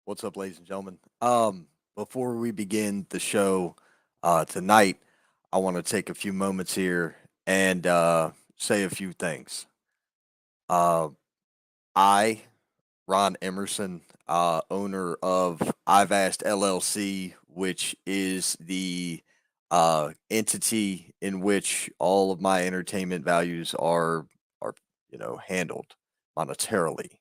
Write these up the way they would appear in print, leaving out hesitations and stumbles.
What's up, ladies and gentlemen? Before we begin the show tonight, I want to take a few moments here and say a few things. Uh, I, Ron Emerson, owner of I've Asked LLC, which is the entity in which all of my entertainment values are handled monetarily,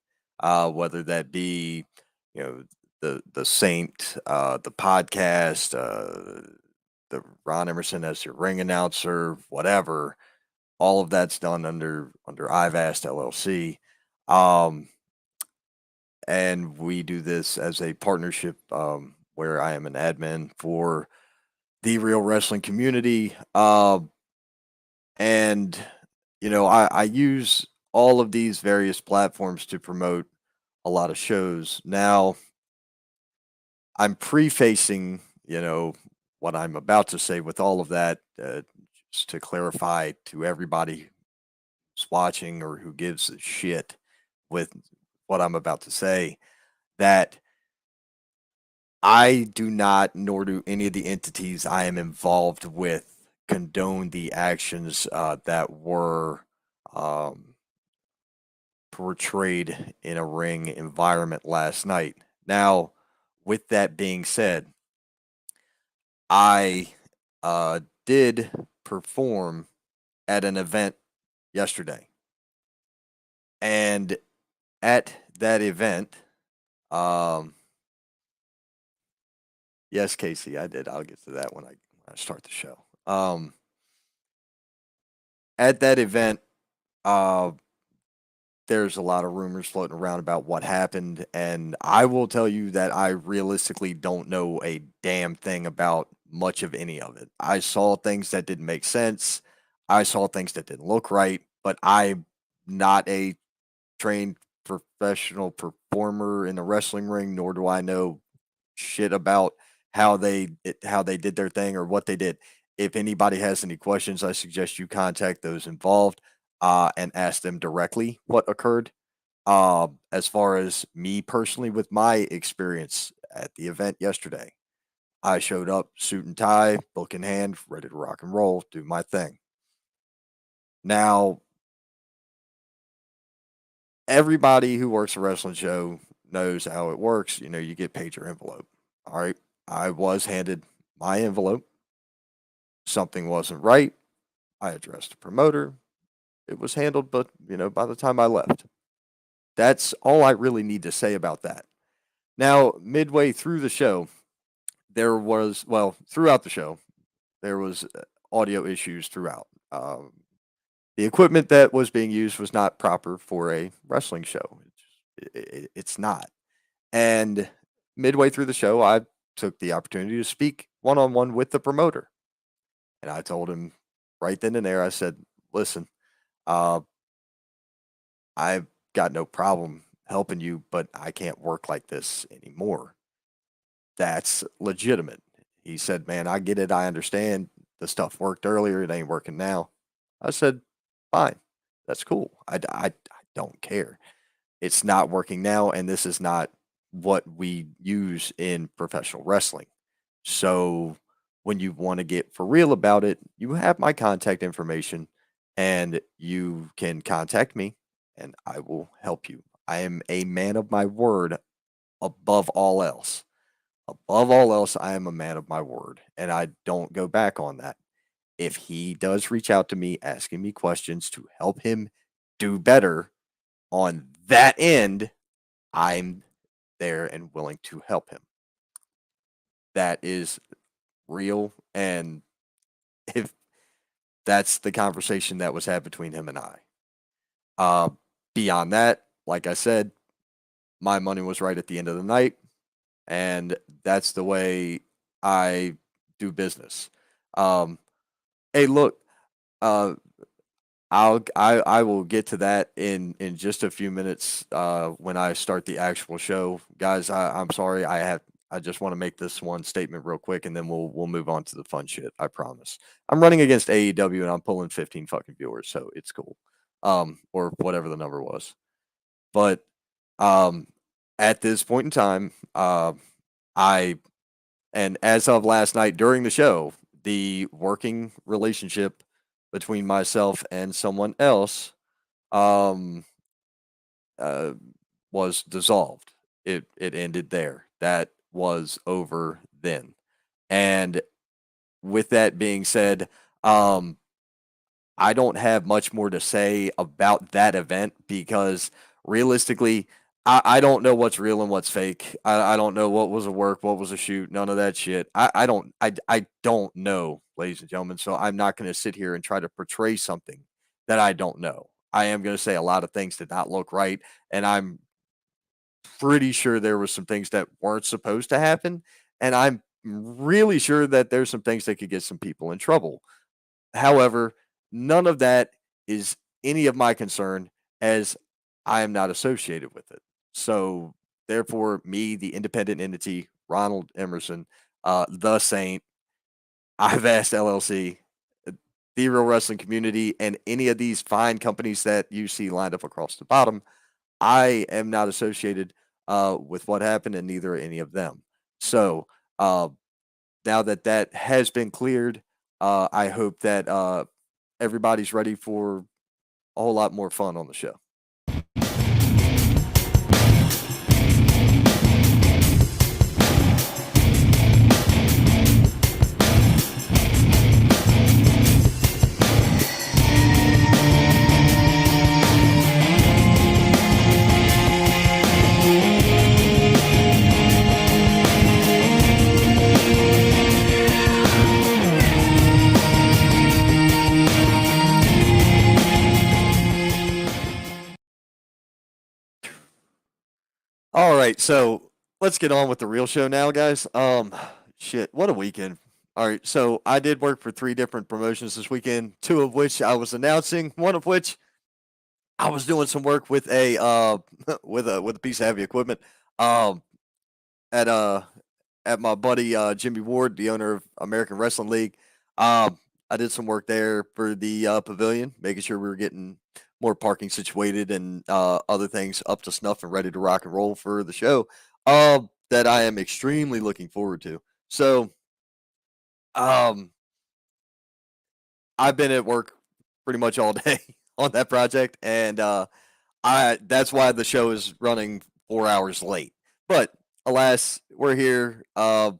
whether that be you know the Saint, the podcast, the Ron Emerson as your ring announcer, whatever. All of that's done under I've Asked LLC. Um, and we do this as a partnership where I am an admin for the real wrestling community. And, I use all of these various platforms to promote a lot of shows. Now, I'm prefacing, what I'm about to say with all of that, just to clarify to everybody who's watching or who gives a shit with what I'm about to say that I do not, nor do any of the entities I am involved with, condone the actions that were um, portrayed in a ring environment last night. Now, with that being said, I did perform at an event yesterday. And at that event, um, yes, Casey, I did. I'll get to that when I start the show. At that event, uh, there's a lot of rumors floating around about what happened, and I will tell you that I realistically don't know a damn thing about much of any of it. I saw things that didn't make sense. I saw things that didn't look right, but I'm not a trained professional performer in the wrestling ring, nor do I know shit about how they did their thing or what they did. If anybody has any questions, I suggest you contact those involved and ask them directly what occurred. As far as me personally, with my experience at the event yesterday, I showed up suit and tie, book in hand, ready to rock and roll, do my thing. Now, everybody who works a wrestling show knows how it works. You get paid your envelope. All right. I was handed my envelope. Something wasn't right. I addressed the promoter. It was handled, but by the time I left, that's all I really need to say about that. Now, midway through the show, throughout the show, there was audio issues throughout. The equipment that was being used was not proper for a wrestling show. It's not. And midway through the show, I took the opportunity to speak one on one with the promoter. And I told him right then and there, I said, listen, uh, I've got no problem helping you, but I can't work like this anymore. That's legitimate. He said, man, I get it. I understand the stuff worked earlier. It ain't working now. I said, fine. That's cool. I don't care. It's not working now, and this is not what we use in professional wrestling. So when you want to get for real about it, you have my contact information and you can contact me and I will help you. I am a man of my word above all else. Above all else, I am a man of my word and I don't go back on that. If he does reach out to me asking me questions to help him do better on that end, I'm there and willing to help him. That is real. And if that's the conversation that was had between him and I. Uh, Beyond that, like I said, my money was right at the end of the night, and that's the way I do business. Um, hey, look, uh, I will get to that in just a few minutes when I start the actual show, guys. I'm sorry, I just want to make this one statement real quick, and then we'll move on to the fun shit. I promise. I'm running against AEW, and I'm pulling 15 fucking viewers, so it's cool. Or whatever the number was, but um, at this point in time, I and as of last night during the show, the working relationship between myself and someone else um, uh, was dissolved. It ended there. That was over then. And with that being said, um, I don't have much more to say about that event because realistically, I don't know what's real and what's fake. I don't know what was a work, what was a shoot, none of that shit. I don't know, ladies and gentlemen. So I'm not going to sit here and try to portray something that I don't know. I am going to say a lot of things did not look right, and I'm pretty sure there were some things that weren't supposed to happen, and I'm really sure that there's some things that could get some people in trouble. However, none of that is any of my concern as I am not associated with it. So, therefore, me, the independent entity, Ronald Emerson, the Saint, I've asked LLC, uh, the real wrestling community, and any of these fine companies that you see lined up across the bottom, I am not associated with what happened, and neither are any of them. So, uh, now that that has been cleared, I hope that everybody's ready for a whole lot more fun on the show. All right, so let's get on with the real show now, guys. Shit, what a weekend. All right, so I did work for three different promotions this weekend, two of which I was announcing, one of which I was doing some work with a with a piece of heavy equipment. Um, at at my buddy Jimmy Ward, the owner of American Wrestling League. I did some work there for the pavilion, making sure we were getting more parking situated and other things up to snuff and ready to rock and roll for the show. That I am extremely looking forward to. So, um, I've been at work pretty much all day on that project, and I that's why the show is running 4 hours late. But alas, we're here. I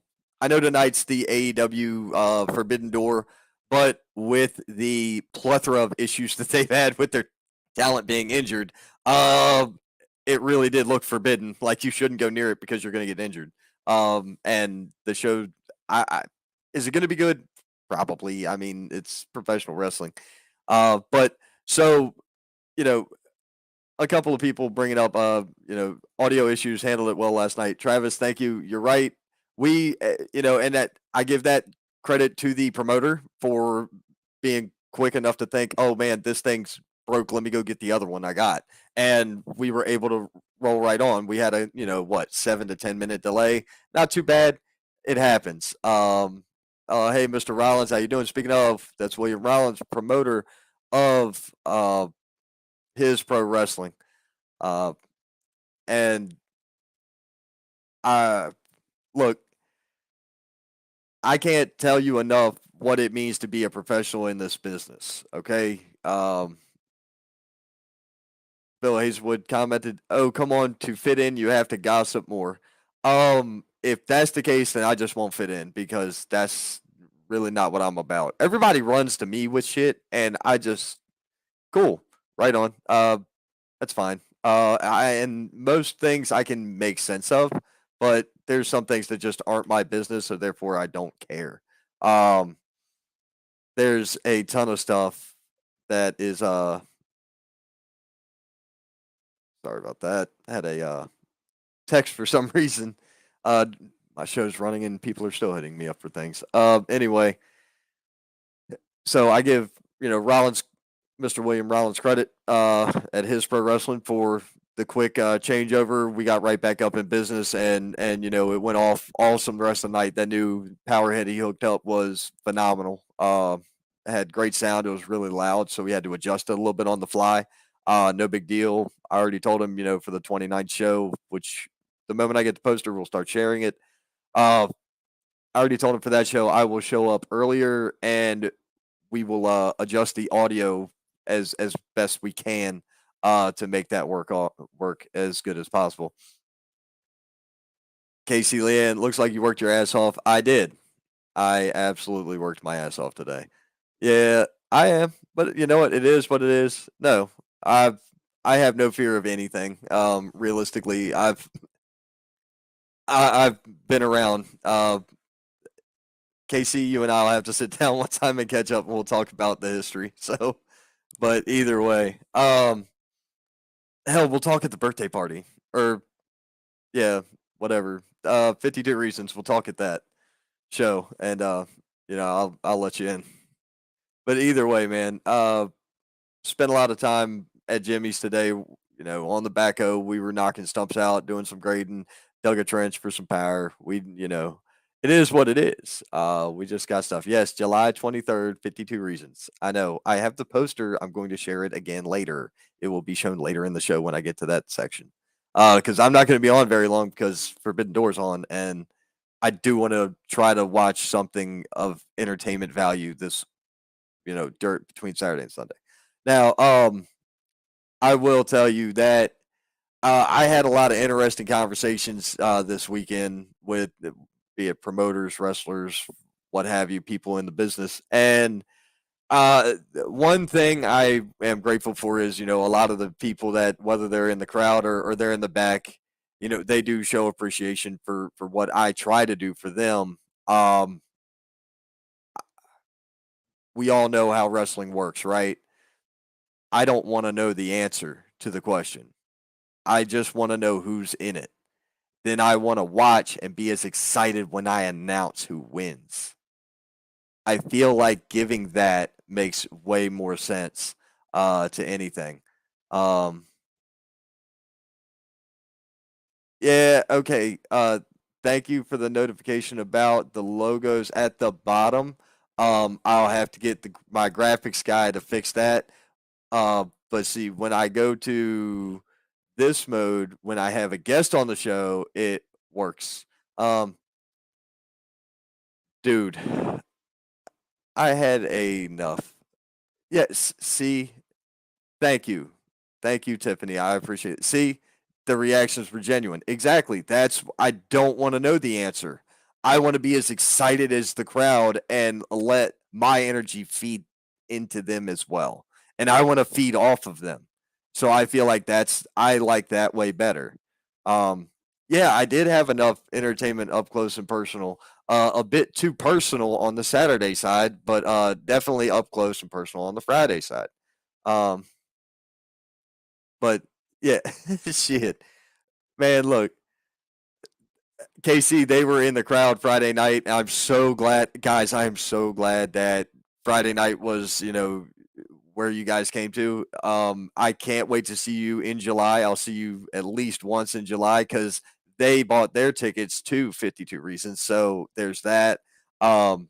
know tonight's the AEW Forbidden Door, but with the plethora of issues that they've had with their talent being injured, it really did look forbidden. Like you shouldn't go near it because you're going to get injured. And the show, I is it going to be good? Probably. I mean, it's professional wrestling. But so you know, a couple of people bringing up, audio issues, handled it well last night. Travis, thank you. You're right. And that I give that credit to the promoter for being quick enough to think, oh man, this thing's broke. Let me go get the other one I got. And we were able to roll right on. We had a, 7 to 10 minute delay. Not too bad. It happens. Hey, Mr. Rollins, how you doing? Speaking of, that's William Rollins, promoter of his pro wrestling. Uh, and I look, I can't tell you enough what it means to be a professional in this business. Okay. Bill Hazelwood commented, "Oh, come on, to fit in, you have to gossip more." If that's the case, then I just won't fit in because that's really not what I'm about. Everybody runs to me with shit, and I just cool, right on. That's fine. And most things I can make sense of, but there's some things that just aren't my business, so therefore I don't care. Um, there's a ton of stuff that is sorry about that. I had a text for some reason. Uh, my show's running and people are still hitting me up for things. Anyway, so I give Rollins, Mr. William Rollins, credit at his pro wrestling for the quick changeover. We got right back up in business, and it went off awesome the rest of the night. That new power head he hooked up was phenomenal. Had great sound. It was really loud, so we had to adjust it a little bit on the fly. No big deal. I already told him, for the 29th show, which the moment I get the poster, we'll start sharing it. Uh, I already told him for that show I will show up earlier and we will adjust the audio as best we can to make that work as good as possible. Casey Leanne, looks like you worked your ass off. I did. I absolutely worked my ass off today. Yeah, I am. But you know what? It is what it is. No, I've I have no fear of anything. Realistically, I've been around. KC, you and I'll have to sit down one time and catch up, and we'll talk about the history. So, but either way, hell, we'll talk at the birthday party, or yeah, whatever. 52 Reasons. We'll talk at that show, and I'll let you in. But either way, man, spent a lot of time at Jimmy's today. On the backhoe, we were knocking stumps out, doing some grading, dug a trench for some power. It is what it is. We just got stuff. Yes, July 23rd, 52 Reasons. I know. I have the poster. I'm going to share it again later. It will be shown later in the show when I get to that section. Because I'm not going to be on very long because Forbidden Doors on, and I do want to try to watch something of entertainment value this, dirt between Saturday and Sunday. Now, I will tell you that I had a lot of interesting conversations this weekend with, be it promoters, wrestlers, what have you, people in the business. And one thing I am grateful for is, a lot of the people that, whether they're in the crowd or they're in the back, they do show appreciation for what I try to do for them. We all know how wrestling works, right? I don't want to know the answer to the question. I just want to know who's in it. Then I want to watch and be as excited when I announce who wins. I feel like giving that makes way more sense to anything. Um, yeah, okay. Thank you for the notification about the logos at the bottom. I'll have to get my graphics guy to fix that. But see, when I go to this mode, when I have a guest on the show, it works. Dude, I had enough. Yes, see, thank you. Thank you, Tiffany. I appreciate it. See, the reactions were genuine. Exactly. I don't want to know the answer. I want to be as excited as the crowd and let my energy feed into them as well. And I want to feed off of them. So I feel like I like that way better. Um, yeah, I did have enough entertainment up close and personal. A bit too personal on the Saturday side, but definitely up close and personal on the Friday side. Um, but yeah, shit, man. Look, KC, they were in the crowd Friday night. I'm so glad, guys. I am so glad that Friday night was, where you guys came to. I can't wait to see you in July. I'll see you at least once in July because they bought their tickets to 52 Reasons. So there's that. Um,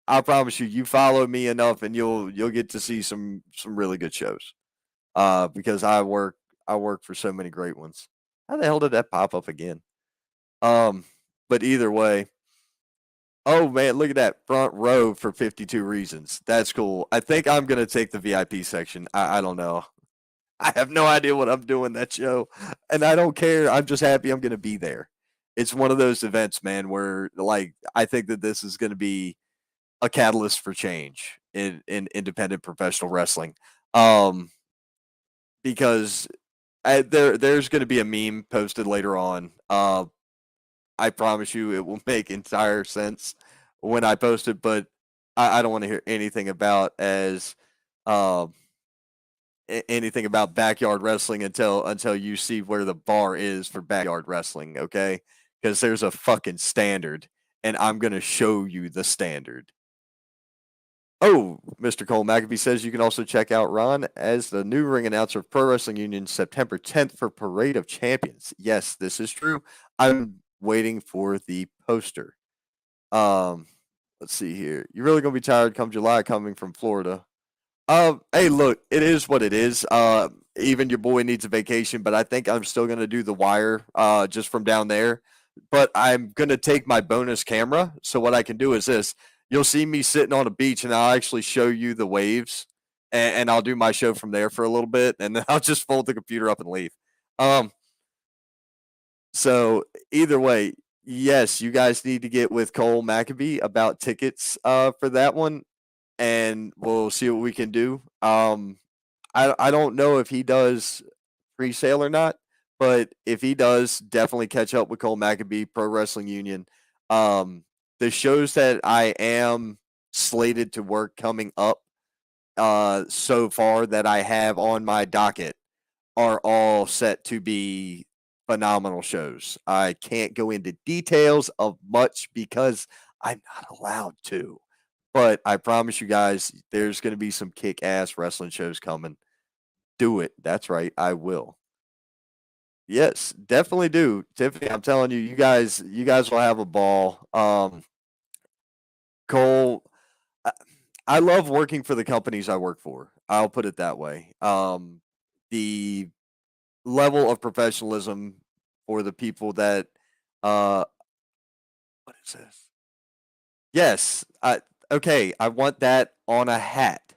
I promise you, you follow me enough, and you'll get to see some really good shows. Because I work for so many great ones. How the hell did that pop up again? Um, but either way, oh man, look at that front row for 52 Reasons. That's cool. I think I'm gonna take the VIP section. I don't know. I have no idea what I'm doing that show, and I don't care. I'm just happy I'm gonna be there. It's one of those events, man, where like I think that this is gonna be a catalyst for change in independent professional wrestling. Um, because there's going to be a meme posted later on. I promise you, it will make entire sense when I post it, but I don't want to hear anything about um, anything about backyard wrestling until you see where the bar is for backyard wrestling. Okay, because there's a fucking standard, and I'm going to show you the standard. Oh, Mr. Cole McAfee says you can also check out Ron as the new ring announcer of Pro Wrestling Union September 10th for Parade of Champions. Yes, this is true. I'm waiting for the poster. Um, let's see here. You're really gonna be tired come July coming from Florida. Hey, look, it is what it is. Even your boy needs a vacation, but I think I'm still gonna do the wire, just from down there. But I'm gonna take my bonus camera. So what I can do is this: you'll see me sitting on a beach, and I'll actually show you the waves, and I'll do my show from there for a little bit, and then I'll just fold the computer up and leave. Um, so either way, yes, you guys need to get with Cole Maccabee about tickets, for that one, and we'll see what we can do. I don't know if he does pre-sale or not, but if he does, definitely catch up with Cole Maccabee, Pro Wrestling Union. The shows that I am slated to work coming up, so far that I have on my docket are all set to be phenomenal shows. I can't go into details of much because I'm not allowed to. But I promise you guys, there's going to be some kick ass wrestling shows coming. Do it. That's right. I will. Yes, definitely do. Tiffany, I'm telling you, you guys will have a ball. Cole, I, I love working for the companies I work for. I'll put it that way. The level of professionalism for the people that, uh what is this? Yes, okay, I want that on a hat.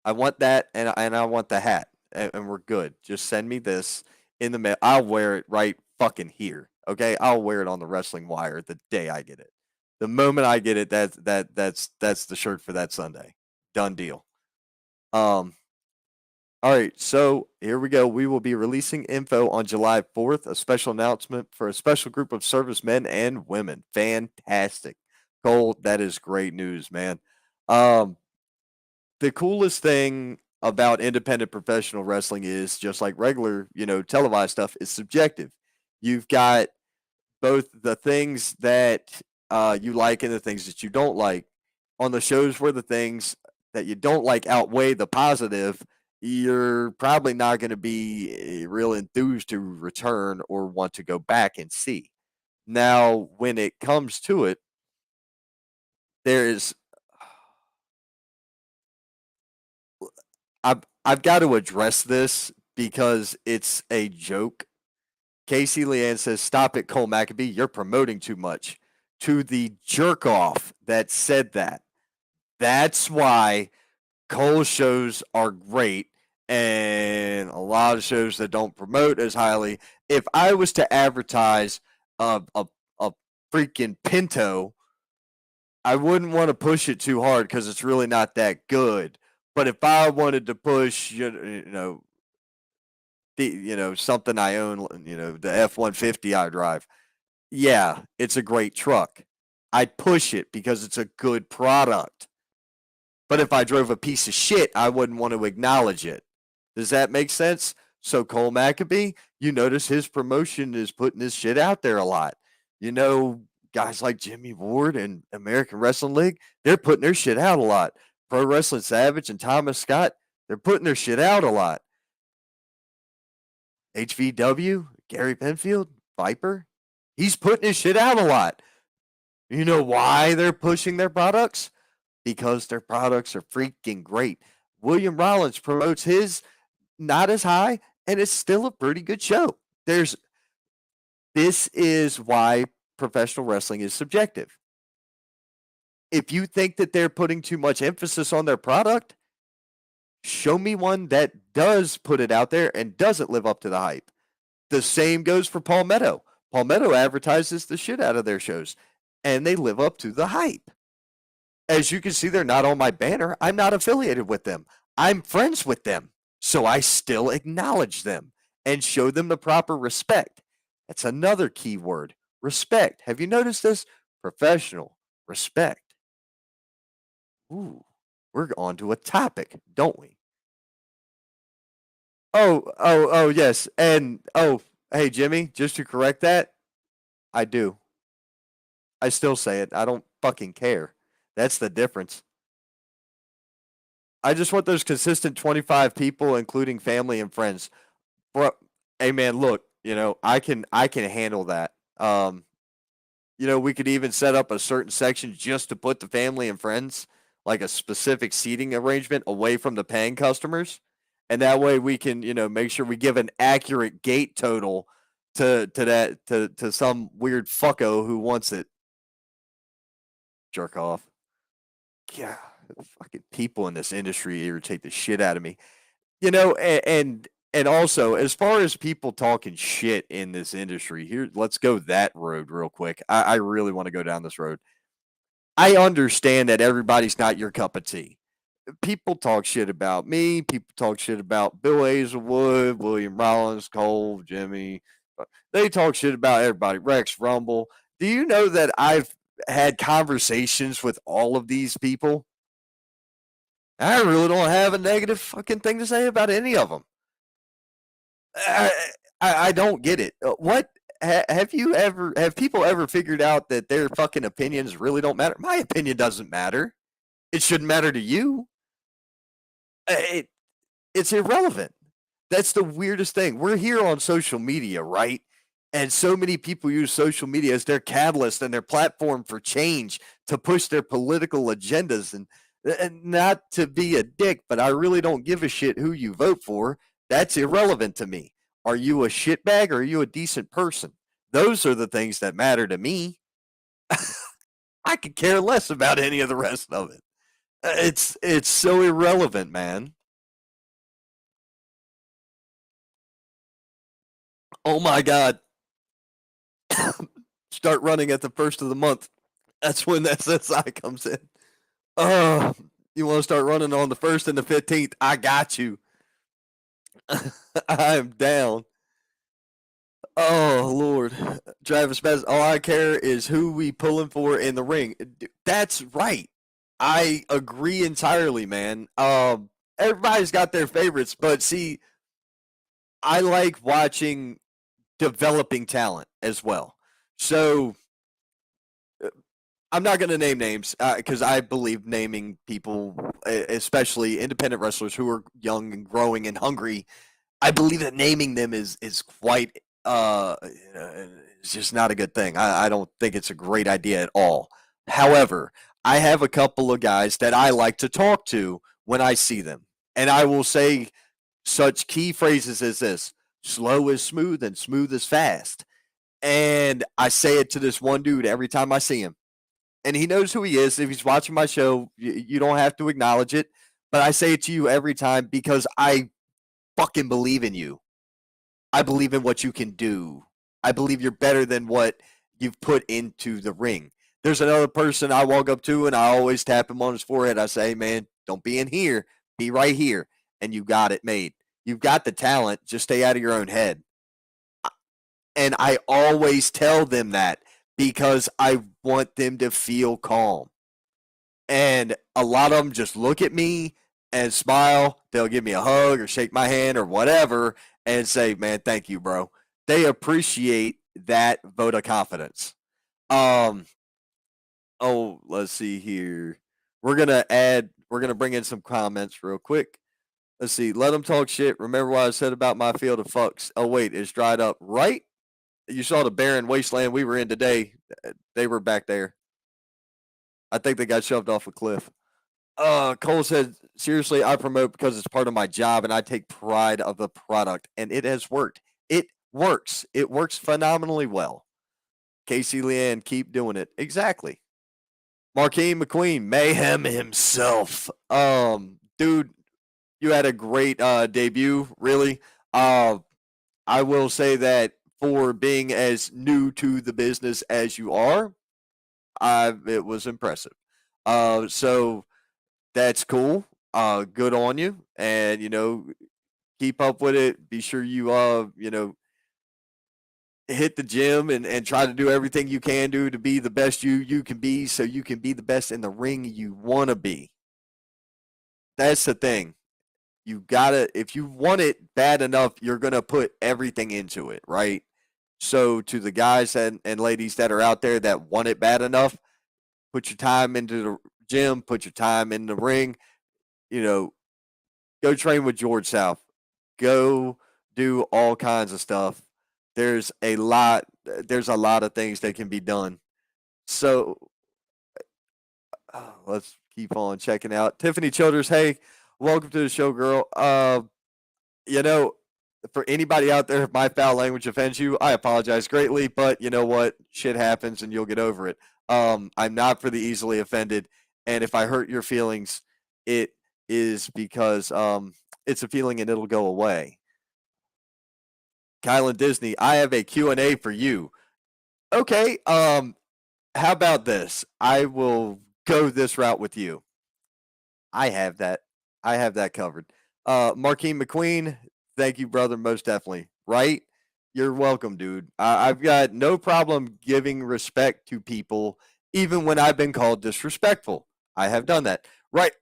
I want that, and I want the hat, and we're good. Just send me this in the mail. I'll wear it right fucking here. Okay, I'll wear it on the wrestling wire the day I get it. The moment I get it, that's the shirt for that Sunday. Done deal. Um, all right, so here we go. We will be releasing info on July 4th, a special announcement for a special group of servicemen and women. Fantastic. Cole, that is great news, man. Um, the coolest thing about independent professional wrestling is just like regular, televised stuff is subjective. You've got both the things that you like and the things that you don't like. On the shows where the things that you don't like outweigh the positive, you're probably not going to be real enthused to return or want to go back and see. Now, when it comes to it, there's I've got to address this because it's a joke. Casey Leanne says, "Stop it, Cole Maccabee. You're promoting too much." To the jerk off that said that. That's why Cole's shows are great and a lot of shows that don't promote as highly. If I was to advertise a freaking Pinto, I wouldn't want to push it too hard because it's really not that good. But if I wanted to push, something I own, the F-150 I drive, yeah, it's a great truck. I'd push it because it's a good product. But if I drove a piece of shit, I wouldn't want to acknowledge it. Does that make sense? So Cole Maccabee, you notice his promotion is putting his shit out there a lot. Guys like Jimmy Ward and American Wrestling League, they're putting their shit out a lot. Pro Wrestling Savage and Thomas Scott, they're putting their shit out a lot. HVW, Gary Penfield, Viper, he's putting his shit out a lot. You know why they're pushing their products? Because their products are freaking great. William Rollins promotes his not as high, and it's still a pretty good show. This is why professional wrestling is subjective. If you think that they're putting too much emphasis on their product, show me one that does put it out there and doesn't live up to the hype. The same goes for Palmetto. Palmetto advertises the shit out of their shows, and they live up to the hype. As you can see, they're not on my banner. I'm not affiliated with them. I'm friends with them. So I still acknowledge them and show them the proper respect. That's another key word, respect. Have you noticed this? Professional respect. Ooh, we're on to a topic, don't we? Oh, yes. And, hey, Jimmy, just to correct that, I do. I still say it. I don't fucking care. That's the difference. I just want those consistent 25 people, including family and friends. Bro, hey man, look, I can handle that. We could even set up a certain section just to put the family and friends. like a specific seating arrangement away from the paying customers, and that way we can, make sure we give an accurate gate total to some weird fucko who wants it. Jerk off. Yeah, fucking people in this industry irritate the shit out of me. And also as far as people talking shit in this industry, here, let's go that road real quick. I really want to go down this road. I understand that everybody's not your cup of tea. People talk shit about me. People talk shit about Bill Hazelwood, William Rollins, Cole, Jimmy. They talk shit about everybody. Rex Rumble. Do you know that I've had conversations with all of these people? I really don't have a negative fucking thing to say about any of them. I, I don't get it. What have people ever figured out that their fucking opinions really don't matter? My opinion doesn't matter. It shouldn't matter to you. It it's irrelevant. That's the weirdest thing. We're here on social media, right? And so many people use social media as their catalyst and their platform for change to push their political agendas. And not to be a dick, but I really don't give a shit who you vote for. That's irrelevant to me. Are you a shitbag or are you a decent person? Those are the things that matter to me. I could care less about any of the rest of it. It's so irrelevant, man. Oh my god. Start running at the first of the month. That's when that SSI comes in. Oh, you want to start running on the 1st and the 15th? I got you. I'm down. Oh Lord, Travis Best. All I care is who we pulling for in the ring. That's right. I agree entirely, man. Everybody's got their favorites, but see, I like watching developing talent as well. So I'm not going to name names because I believe naming people, especially independent wrestlers who are young and growing and hungry, I believe that naming them is quite it's just not a good thing. I don't think it's a great idea at all. However, I have a couple of guys that I like to talk to when I see them, and I will say such key phrases as this: "Slow is smooth, and smooth is fast." And I say it to this one dude every time I see him, and he knows who he is. If he's watching my show, you don't have to acknowledge it, but I say it to you every time because I fucking believe in you. I believe in what you can do. I believe you're better than what you've put into the ring. There's another person I walk up to and I always tap him on his forehead. I say, man, don't be in here. Be right here. And you got it made. You've got the talent. Just stay out of your own head. And I always tell them that because I want them to feel calm. And a lot of them just look at me and smile. They'll give me a hug or shake my hand or whatever and say, man, thank you, bro. They appreciate that vote of confidence. Um, oh, let's see here. We're gonna bring in some comments real quick. Let's see. Let them talk shit. Remember what I said about my field of fucks. Oh, wait, it's dried up. Right? You saw the barren wasteland we were in today. They were back there. I think they got shoved off a cliff. Cole said, seriously, I promote because it's part of my job and I take pride of the product. And it has worked. It works. It works phenomenally well. Casey Leanne, keep doing it. Exactly. Marquine McQueen, mayhem himself. Dude, you had a great debut, really. I will say that for being as new to the business as you are, it was impressive. So that's cool. Good on you, and keep up with it. Be sure you hit the gym and try to do everything you can do to be the best you can be, so you can be the best in the ring you want to be. That's the thing. You gotta, if you want it bad enough, you're gonna put everything into it, right? So to the guys and ladies that are out there that want it bad enough, put your time into the gym, put your time in the ring, you know, go train with George South. Go do all kinds of stuff. There's a lot of things that can be done. So let's keep on checking out. Tiffany Childers, hey, welcome to the show, girl. You know, for anybody out there, if my foul language offends you, I apologize greatly, but you know what? Shit happens and you'll get over it. I'm not for the easily offended. And if I hurt your feelings, it is because it's a feeling and it'll go away. Kylan Disney, I have a Q&A for you. Okay, how about this? I will go this route with you. I have that. I have that covered. Marquine McQueen, thank you, brother. Most definitely. Right? You're welcome, dude. I've got no problem giving respect to people, even when I've been called disrespectful. I have done that. Right.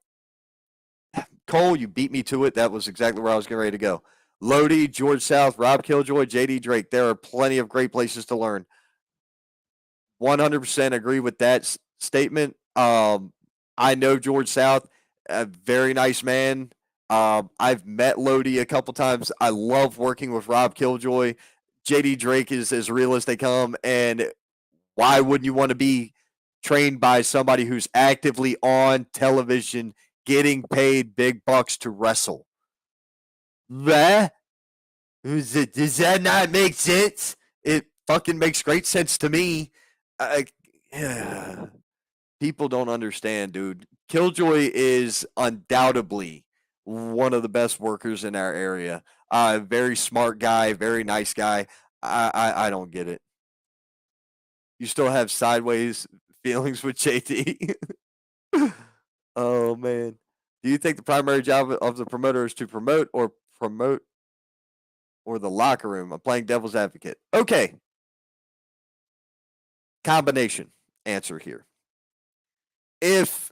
Cole, you beat me to it. That was exactly where I was getting ready to go. Lodi, George South, Rob Killjoy, JD Drake. There are plenty of great places to learn. 100% agree with that statement. I know George South, a very nice man. I've met Lodi a couple times. I love working with Rob Killjoy. JD Drake is as real as they come. And why wouldn't you want to be trained by somebody who's actively on television getting paid big bucks to wrestle? Does that not make sense? It fucking makes great sense to me. People don't understand, dude. Killjoy is undoubtedly one of the best workers in our area. Very smart guy, very nice guy. I don't get it. You still have sideways feelings with JT. Oh man. Do you think the primary job of the promoter is to promote or the locker room? I'm playing devil's advocate. Okay. Combination answer here. If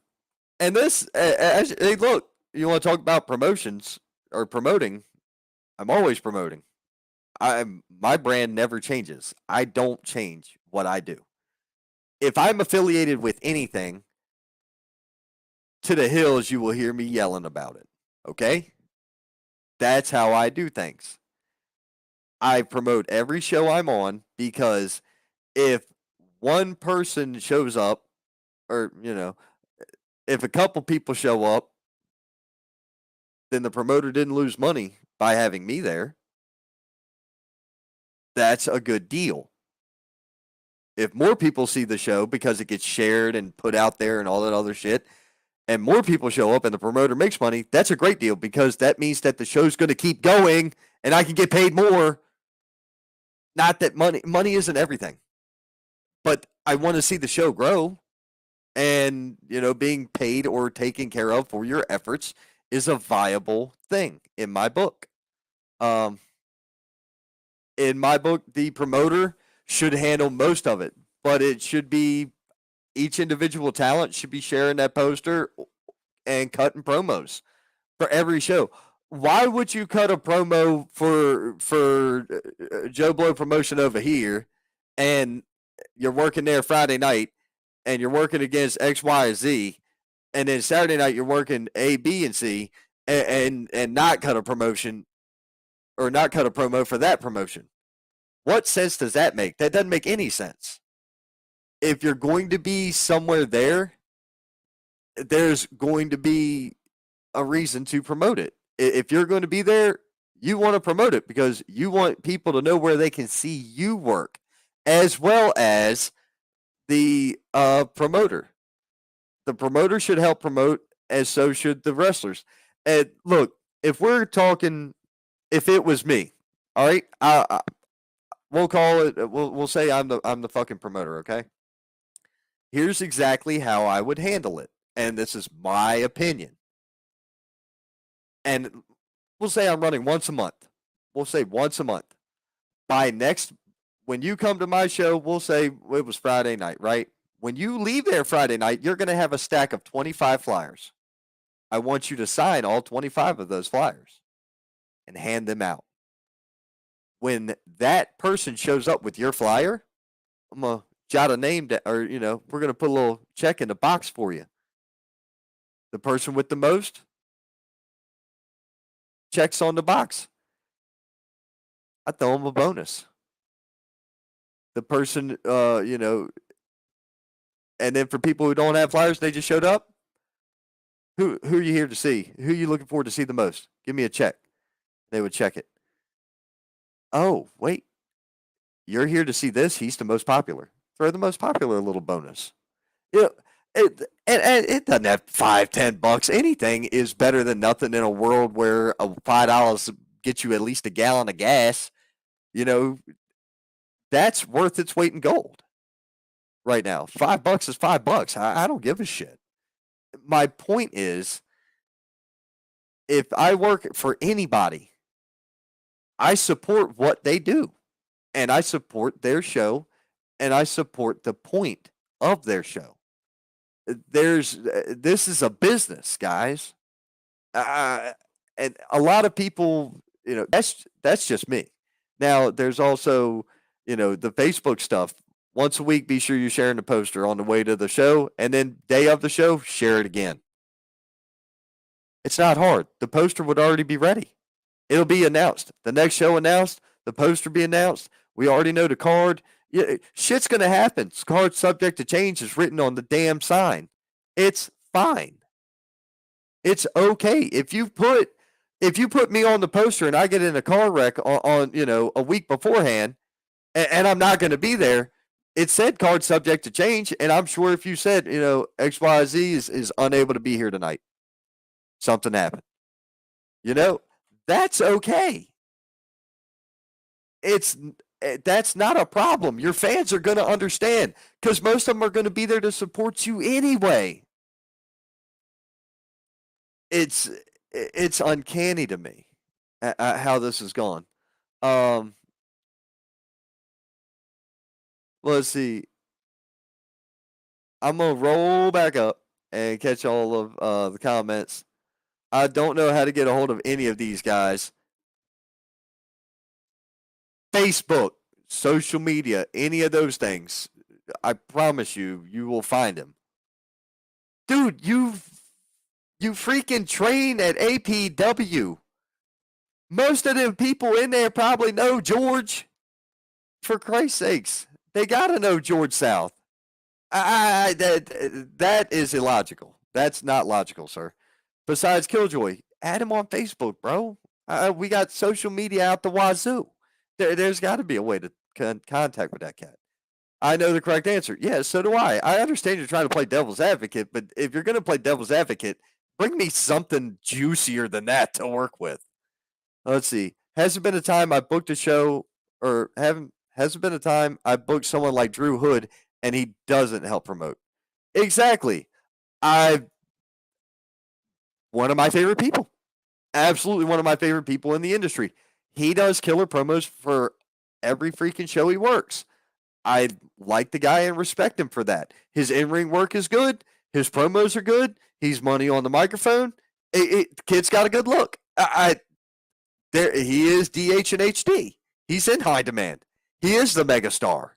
and this hey, look, you want to talk about promotions or promoting? I'm always promoting. My brand never changes. I don't change what I do. If I'm affiliated with anything, to the hills you will hear me yelling about it. Okay? That's how I do things. I promote every show I'm on because if one person shows up, or, if a couple people show up, then the promoter didn't lose money by having me there. That's a good deal. If more people see the show because it gets shared and put out there and all that other shit, and more people show up and the promoter makes money, that's a great deal because that means that the show's going to keep going and I can get paid more. Not that money isn't everything, but I want to see the show grow. And, being paid or taken care of for your efforts is a viable thing in my book. In my book, the promoter should handle most of it, but it should be each individual talent should be sharing that poster and cutting promos for every show. Why would you cut a promo for Joe Blow promotion over here, and you're working there Friday night, and you're working against X, Y, and Z, and then Saturday night you're working A, B, and C, and not cut a promotion or not cut a promo for that promotion? What sense does that make? That doesn't make any sense. If you're going to be somewhere there, there's going to be a reason to promote it. If you're going to be there, you want to promote it because you want people to know where they can see you work, as well as the promoter. The promoter should help promote, as so should the wrestlers. And look, if we're talking, if it was me, all right, we'll call it. We'll say I'm the fucking promoter. Okay. Here's exactly how I would handle it, and this is my opinion. And we'll say I'm running once a month. We'll say once a month. When you come to my show, we'll say it was Friday night, right? When you leave there Friday night, you're going to have a stack of 25 flyers. I want you to sign all 25 of those flyers and hand them out. When that person shows up with your flyer, I'm going to jot a name down, or, we're going to put a little check in the box for you. The person with the most checks on the box. I throw them a bonus. The person, and then for people who don't have flyers, they just showed up, Who are you here to see? Who are you looking forward to see the most? Give me a check. They would check it. Oh, wait, you're here to see this. He's the most popular. Throw the most popular little bonus. You know, and it doesn't have 5, $10. Anything is better than nothing in a world where a $5 gets you at least a gallon of gas. You know, that's worth its weight in gold right now. $5 is $5. I don't give a shit. My point is, if I work for anybody, I support what they do, and I support their show, and I support the point of their show. This is a business, guys. Uh, and a lot of people, that's just me. Now, there's also, the Facebook stuff. Once a week, be sure you're sharing the poster on the way to the show, and then day of the show, share it again. It's not hard. The poster would already be ready. It'll be announced. The next show announced, the poster be announced. We already know the card. Yeah, shit's gonna happen. Card subject to change is written on the damn sign. It's fine. It's okay. If you put me on the poster and I get in a car wreck on a week beforehand, and I'm not going to be there, it said card subject to change, and I'm sure if you said XYZ is unable to be here tonight, something happened. That's okay. That's not a problem. Your fans are going to understand because most of them are going to be there to support you anyway. It's uncanny to me how this has gone. Let's see. I'm gonna roll back up and catch all of the comments. I don't know how to get a hold of any of these guys. Facebook, social media, any of those things. I promise you will find him. Dude, you freaking train at APW. Most of them people in there probably know George. For Christ's sakes, they gotta know George South. That is illogical. That's not logical, sir. Besides Killjoy, add him on Facebook, bro. We got social media out the wazoo. There's got to be a way to contact with that cat. I know the correct answer. Yeah, so do I. I understand you're trying to play devil's advocate, but if you're going to play devil's advocate, bring me something juicier than that to work with. Let's see. Hasn't been a time I booked a show, or hasn't been a time I booked someone like Drew Hood and he doesn't help promote. Exactly. One of my favorite people. Absolutely one of my favorite people in the industry. He does killer promos for every freaking show he works. I like the guy and respect him for that. His in-ring work is good. His promos are good. He's money on the microphone. The kid's got a good look. He is DH and HD. He's in high demand. He is the megastar.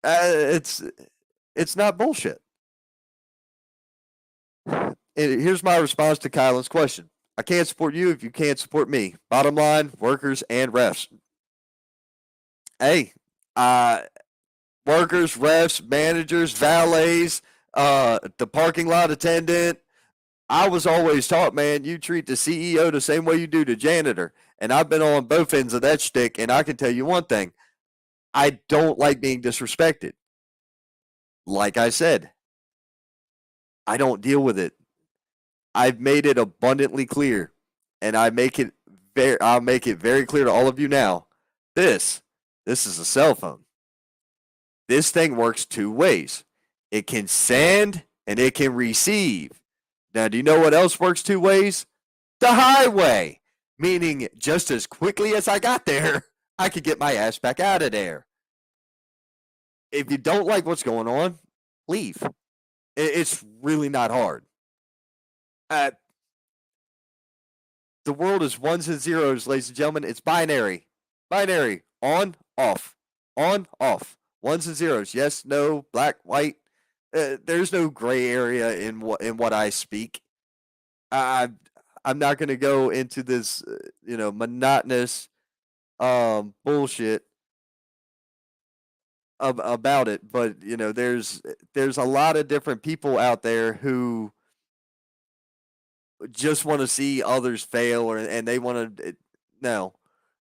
It's not bullshit. And here's my response to Kylan's question. I can't support you if you can't support me. Bottom line, workers and refs. Hey, workers, refs, managers, valets, the parking lot attendant. I was always taught, man, you treat the CEO the same way you do the janitor. And I've been on both ends of that stick, and I can tell you one thing. I don't like being disrespected. Like I said, I don't deal with it. I've made it abundantly clear, and I'll make it very clear to all of you now. This is a cell phone. This thing works two ways. It can send and it can receive. Now, do you know what else works two ways? The highway, meaning just as quickly as I got there, I could get my ass back out of there. If you don't like what's going on, leave. It's really not hard. The world is ones and zeros, ladies and gentlemen. It's binary. Binary. On, off. On, off. Ones and zeros. Yes, no, black, white. There's no gray area in what I speak. I'm not going to go into this, monotonous bullshit about it. But there's a lot of different people out there who just want to see others fail, and they want to. No,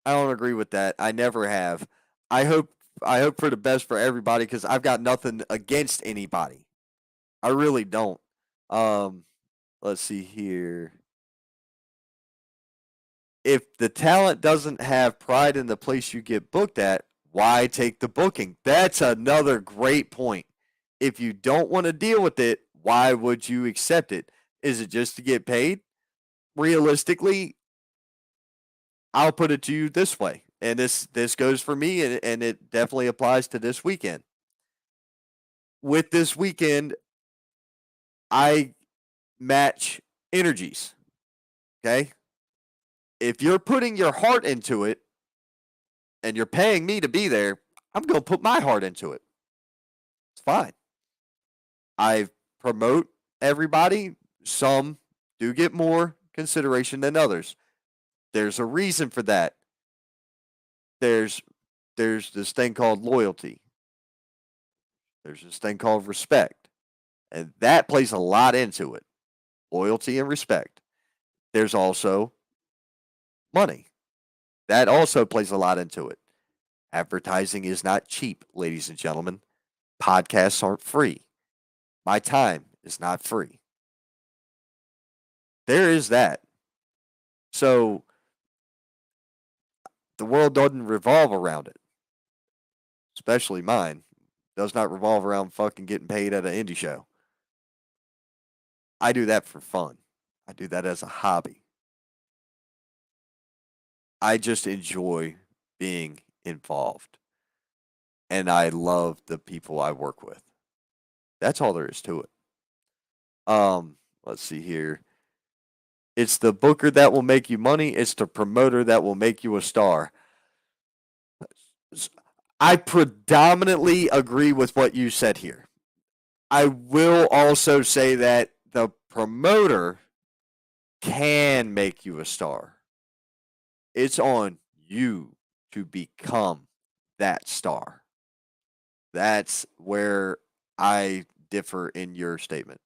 I don't agree with that. I never have. I hope I hope for the best for everybody because I've got nothing against anybody. I really don't. Um, let's see here. If the talent doesn't have pride in the place you get booked at, why take the booking? That's another great point. If you don't want to deal with it, why would you accept it? Is it just to get paid? Realistically, I'll put it to you this way, and this goes for me, and it definitely applies to this weekend. With this weekend, I match energies. Okay, if you're putting your heart into it, and you're paying me to be there, I'm going to put my heart into it. It's fine. I promote everybody. Some do get more consideration than others. There's a reason for that. There's there's this thing called loyalty. There's this thing called respect. And that plays a lot into it. Loyalty and respect. There's also money. That also plays a lot into it. Advertising is not cheap, ladies and gentlemen. Podcasts aren't free. My time is not free. There is that. So the world doesn't revolve around it, especially mine. Does not revolve around fucking getting paid at an indie show. I do that for fun. I do that as a hobby. I just enjoy being involved. And I love the people I work with. That's all there is to it. Let's see here. It's the booker that will make you money. It's the promoter that will make you a star. I predominantly agree with what you said here. I will also say that the promoter can make you a star. It's on you to become that star. That's where I differ in your statement.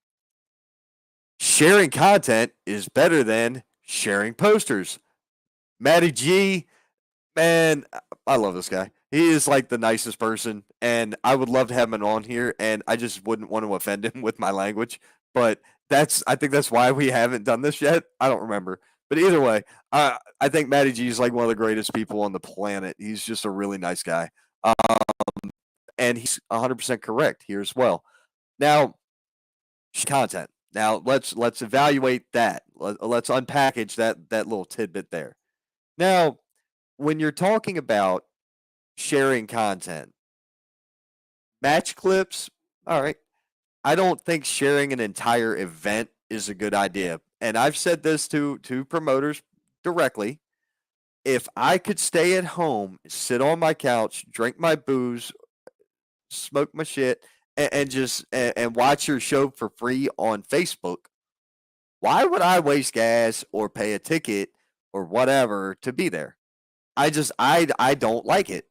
Sharing content is better than sharing posters. Matty G, man, I love this guy. He is like the nicest person, and I would love to have him on here, and I just wouldn't want to offend him with my language. But I think that's why we haven't done this yet. I don't remember. But either way, I think Matty G is like one of the greatest people on the planet. He's just a really nice guy. And he's 100% correct here as well. Now, content. Now let's evaluate that. Let's unpackage that little tidbit there. Now, when you're talking about sharing content, match clips, all right. I don't think sharing an entire event is a good idea. And I've said this to promoters directly. If I could stay at home, sit on my couch, drink my booze, smoke my shit, and just and watch your show for free on Facebook, why would I waste gas or pay a ticket or whatever to be there? I don't like it.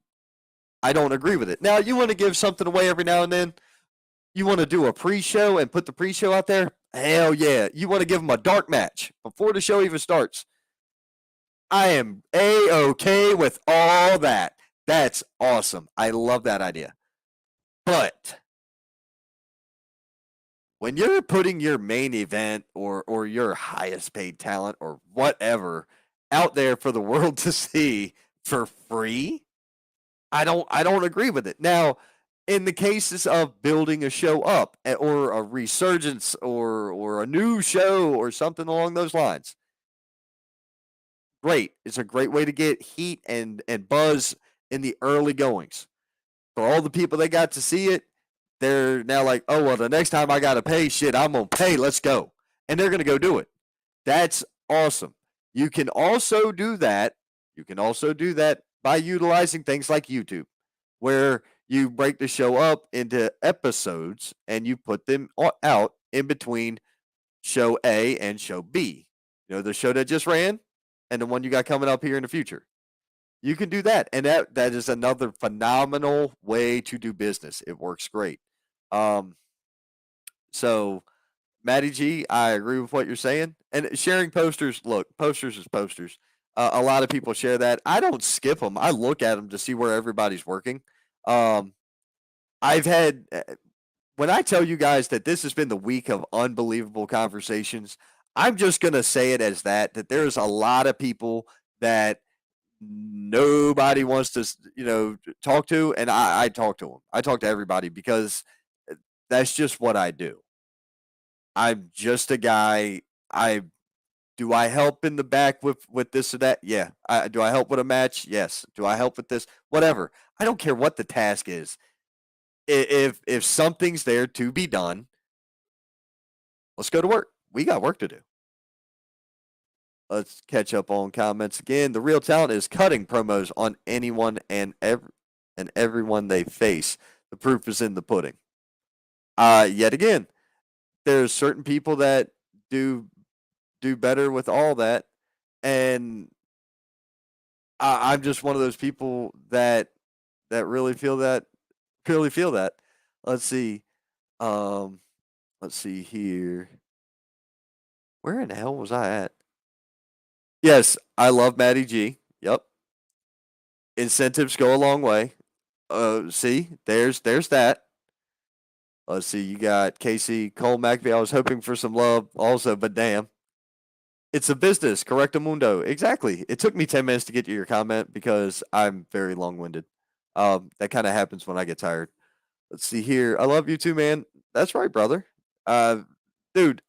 I don't agree with it. Now you want to give something away every now and then. You want to do a pre-show and put the pre-show out there? Hell yeah. You want to give them a dark match before the show even starts? I am A-OK with all that. That's awesome. I love that idea. But when you're putting your main event or your highest paid talent or whatever out there for the world to see for free, I don't agree with it. Now, in the cases of building a show up or a resurgence or a new show or something along those lines, great. It's a great way to get heat and buzz in the early goings. For all the people that got to see it, they're now like, oh well, the next time I gotta pay, shit, I'm gonna pay. Let's go, and they're gonna go do it. That's awesome. You can also do that. You can also do that by utilizing things like YouTube, where you break the show up into episodes and you put them out in between show A and show B. You know, the show that just ran and the one you got coming up here in the future. You can do that. And that is another phenomenal way to do business. It works great. Um, so Matty G, I agree with what you're saying. And sharing posters, look, posters is posters. A lot of people share that. I don't skip them. I look at them to see where everybody's working. Um, I've had when I tell you guys that this has been the week of unbelievable conversations, I'm just going to say it as that there's a lot of people that nobody wants to, talk to. And I talk to them. I talk to everybody because that's just what I do. I'm just a guy. I do I help in the back with this or that? Yeah. Do I help with a match? Yes. Do I help with this? Whatever. I don't care what the task is. If something's there to be done, let's go to work. We got work to do. Let's catch up on comments again. The real talent is cutting promos on anyone and everyone they face. The proof is in the pudding. Yet again, there's certain people that do do better with all that, and I'm just one of those people that really feel that. Let's see. Um, let's see here. Where in the hell was I at? Yes, I love Matty G. Yep. Incentives go a long way. See, there's that. Let's see, you got Casey Cole McAfee. I was hoping for some love also, but damn. It's a business, correcto mundo. Exactly. It took me 10 minutes to get to your comment because I'm very long winded. That kind of happens when I get tired. Let's see here. I love you too, man. That's right, brother. Uh, dude,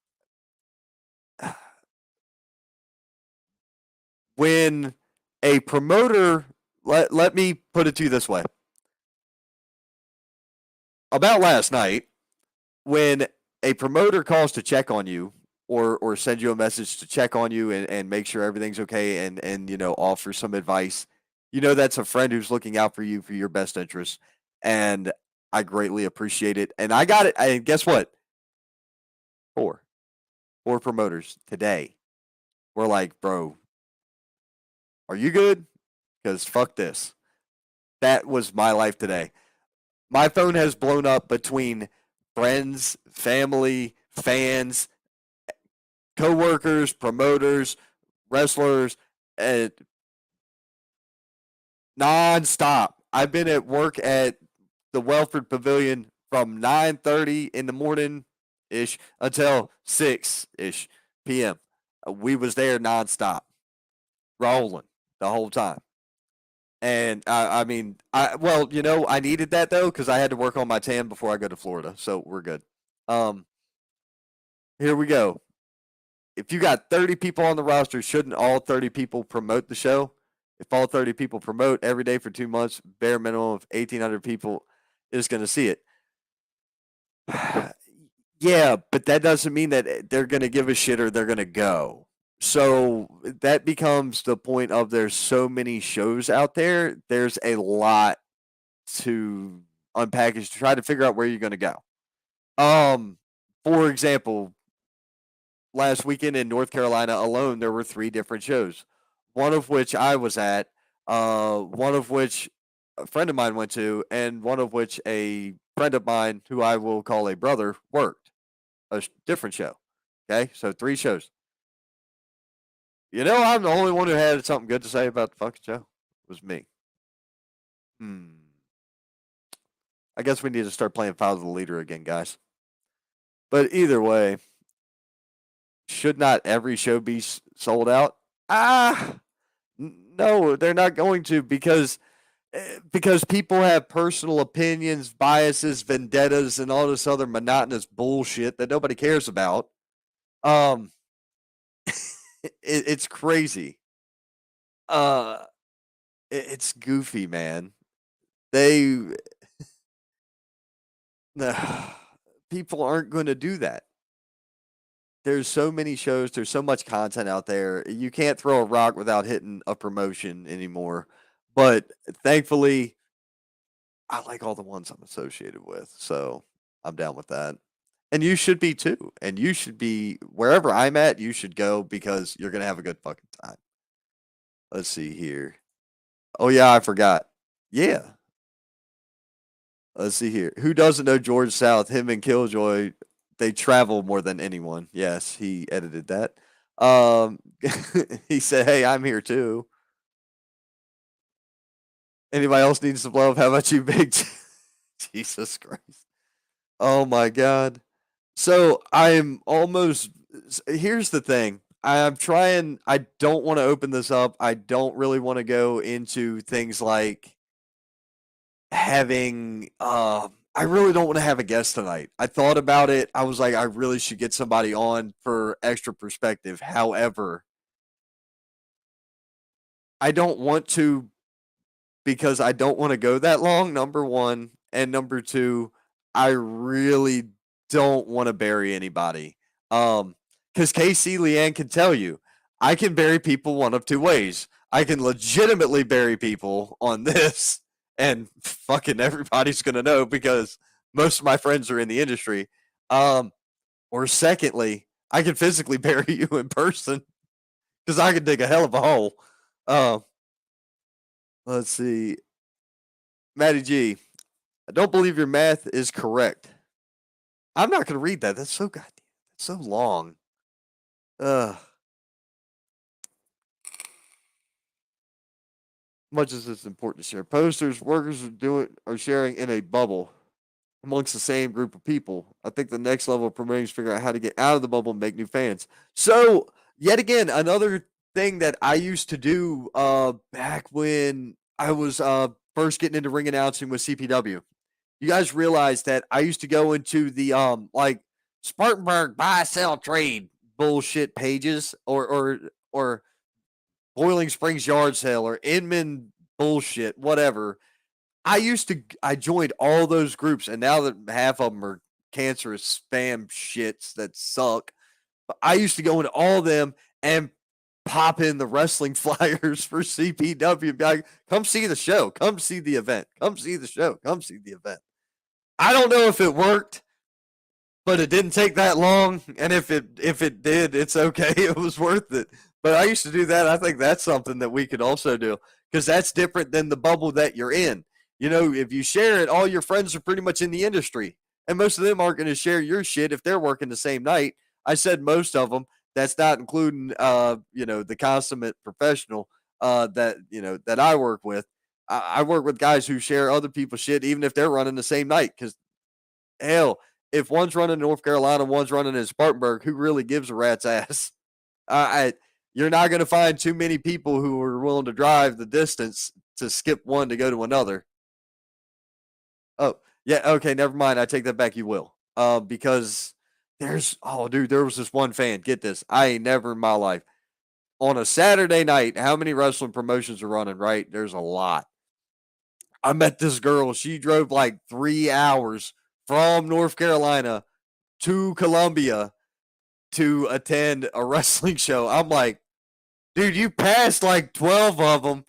when a promoter, let me put it to you this way about last night, when a promoter calls to check on you or send you a message to check on you and make sure everything's okay and offer some advice, that's a friend who's looking out for you for your best interest. And I greatly appreciate it. And I got it. And guess what? Four. Four promoters today. We're like, bro, are you good? Because fuck this. That was my life today. My phone has blown up between friends, family, fans, coworkers, promoters, wrestlers, uh, nonstop. I've been at work at the Welford Pavilion from 9:30 in the morning ish until 6 ish p.m. We was there nonstop, rolling the whole time. And I mean, I needed that though because I had to work on my tan before I go to Florida, so we're good. Um, here we go. If you got 30 people on the roster, shouldn't all 30 people promote the show? If all 30 people promote every day for 2 months, bare minimum of 1,800 people is going to see it. Yeah, but that doesn't mean that they're going to give a shit or they're going to go. So that becomes the point of there's so many shows out there. There's a lot to unpackage to try to figure out where you're going to go. Um, for example, last weekend in North Carolina alone, there were 3 different shows. One of which I was at, one of which a friend of mine went to, and one of which a friend of mine, who I will call a brother, worked. Different show. Okay, so 3 shows. I'm the only one who had something good to say about the fucking show. It was me. Hmm. I guess we need to start playing Follow the Leader again, guys. But either way, should not every show be sold out? Ah, no, they're not going to because people have personal opinions, biases, vendettas, and all this other monotonous bullshit that nobody cares about. Um, it's crazy. Uh, it's goofy, man. They people aren't going to do that. There's so many shows. There's so much content out there. You can't throw a rock without hitting a promotion anymore. But thankfully, I like all the ones I'm associated with, so I'm down with that. And you should be too. And you should be wherever I'm at, you should go because you're gonna have a good fucking time. Let's see here. Oh yeah, I forgot. Yeah. Let's see here. Who doesn't know George South? Him and Killjoy They travel more than anyone. Yes, he edited that. Um, he said, "Hey, I'm here too. Anybody else needs some love? How about you, Big?" Jesus Christ. Oh my God. So I'm almost. Here's the thing. I'm trying. I don't want to open this up. I don't really want to go into things like having. I really don't want to have a guest tonight. I thought about it. I was like, I really should get somebody on for extra perspective. However, I don't want to because I don't want to go that long, number one. And number two, I really don't want to bury anybody. Because Casey Leanne can tell you, I can bury people one of two ways. I can legitimately bury people on this, and fucking everybody's gonna know because most of my friends are in the industry. Um, or secondly, I can physically bury you in person because I can dig a hell of a hole. Um, let's see. Matty G, I don't believe your math is correct. I'm not going to read that. That's so goddamn. That's so long. Ugh. Much as it's important to share posters, workers are sharing in a bubble amongst the same group of people. I think the next level of promoting is figuring out how to get out of the bubble and make new fans. So yet again, another thing that I used to do back when I was first getting into ring announcing with CPW. You guys realize that I used to go into the like Spartanburg buy sell trade bullshit pages or Boiling Springs yard sale or Inman bullshit, whatever. I joined all those groups, and now that half of them are cancerous spam shits that suck, I used to go into all of them and pop in the wrestling flyers for CPW. Be like, come see the show, come see the event, come see the show, come see the event. I don't know if it worked, but it didn't take that long. And if it did, it's okay. It was worth it. But I used to do that. I think that's something that we could also do because that's different than the bubble that you're in. You know, if you share it, all your friends are pretty much in the industry, and most of them aren't going to share your shit if they're working the same night. I said most of them. That's not including, the consummate professional that I work with. I work with guys who share other people's shit, even if they're running the same night, because hell, if one's running in North Carolina, one's running in Spartanburg, who really gives a rat's ass? You're not going to find too many people who are willing to drive the distance to skip one to go to another. Oh, yeah, okay, never mind. I take that back. You will, because dude, there was this one fan. Get this, I ain't never in my life on a Saturday night. How many wrestling promotions are running? Right, there's a lot. I met this girl. She drove like 3 hours from North Carolina to Columbia to attend a wrestling show. I'm like, dude, you passed like 12 of them,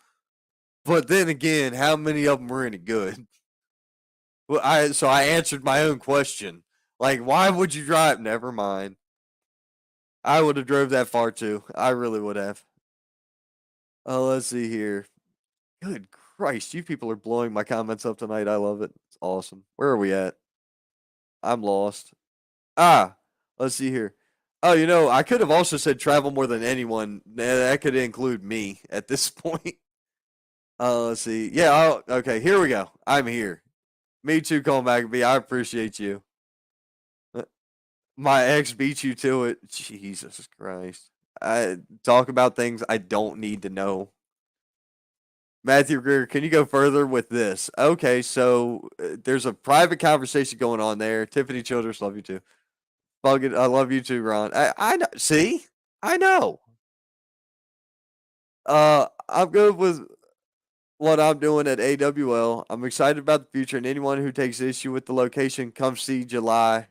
but then again, how many of them were any good? Well, I answered my own question. Like, why would you drive? Never mind. I would have drove that far too. I really would have. Oh, let's see here. Good Christ, you people are blowing my comments up tonight. I love it. It's awesome. Where are we at? I'm lost. Ah, let's see here. Oh, I could have also said travel more than anyone. That could include me at this point. Let's see. Yeah. Okay. Here we go. I'm here. Me too, Cole McAfee. I appreciate you. Uh, My ex beat you to it. Jesus Christ. I talk about things I don't need to know. Matthew Greer, can you go further with this? Okay, so there's a private conversation going on there. Tiffany Childers, love you too. Bug it, I love you too, Ron. I know. See, I know. I'm good with what I'm doing at AWL. I'm excited about the future, and anyone who takes issue with the location, come see July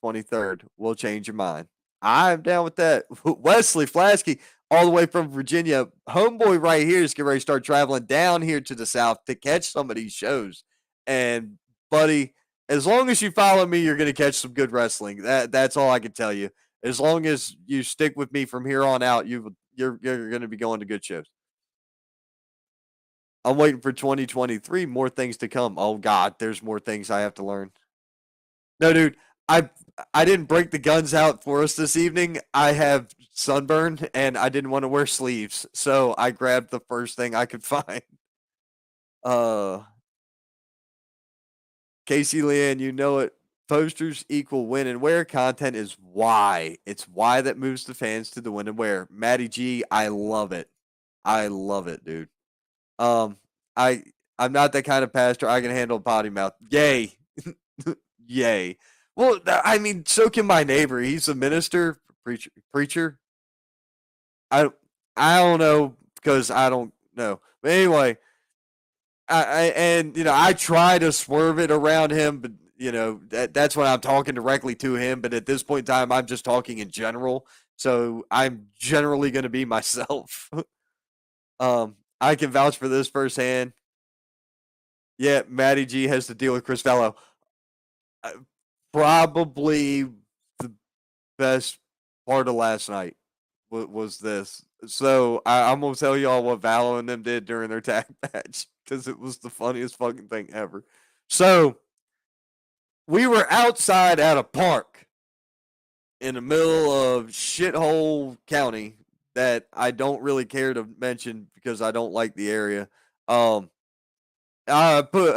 23rd. We'll change your mind. I'm down with that. Wesley Flasky, all the way from Virginia. Homeboy right here is getting ready to start traveling down here to the South to catch some of these shows. And, buddy, as long as you follow me, you're going to catch some good wrestling. That's all I can tell you. As long as you stick with me from here on out, you're going to be going to good shows. I'm waiting for 2023. More things to come. Oh God, there's more things I have to learn. No, dude, I I didn't break the guns out for us this evening. I have sunburn and I didn't want to wear sleeves, so I grabbed the first thing I could find. Uh, Casey Leanne, you know it. Posters equal win and wear. Content is why. It's why that moves the fans to the win and wear. Matty G, I love it. I love it, dude. Um, I I'm not that kind of pastor. I can handle potty mouth. Yay, yay. Well, I mean, so can my neighbor. He's a minister, preacher. I I don't know because I don't know. But anyway, and I try to swerve it around him, but that's when I'm talking directly to him. But at this point in time, I'm just talking in general, so I'm generally going to be myself. I can vouch for this firsthand. Yeah, Matty G has to deal with Chris Fellow. Probably the best part of last night was this. So I'm gonna tell y'all what Valor and them did during their tag match because it was the funniest fucking thing ever. So we were outside at a park in the middle of shithole county that I don't really care to mention because I don't like the area. I put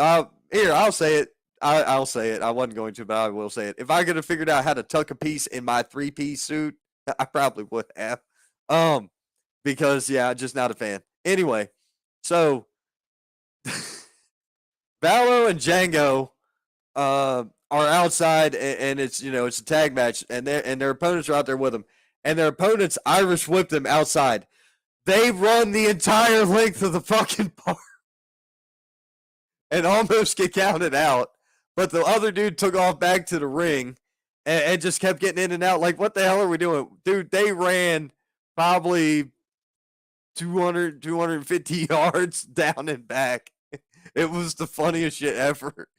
here. I'll say it. I'll say it. I wasn't going to, but I will say it. If I could have figured out how to tuck a piece in my 3-piece suit, I probably would have. Um, because yeah, just not a fan. Anyway, so Vallo and Django are outside, and it's a tag match, and their opponents are out there with them, and their opponents Irish whipped them outside. They run the entire length of the fucking park and almost get counted out, but the other dude took off back to the ring and just kept getting in and out. Like, what the hell are we doing, dude? They ran probably 250 yards down and back. It was the funniest shit ever.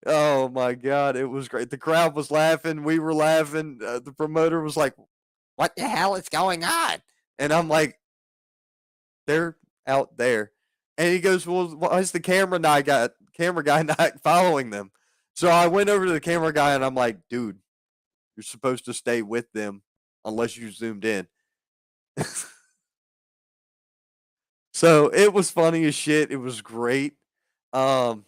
Oh my god, it was great. The crowd was laughing. We were laughing. The promoter was like, "What the hell is going on?" And I'm like, "They're out there." And he goes, "Well, why is the camera guy not following them?" So I went over to the camera guy and I'm like, "Dude, you're supposed to stay with them unless you zoomed in." So it was funny as shit. It was great. Um,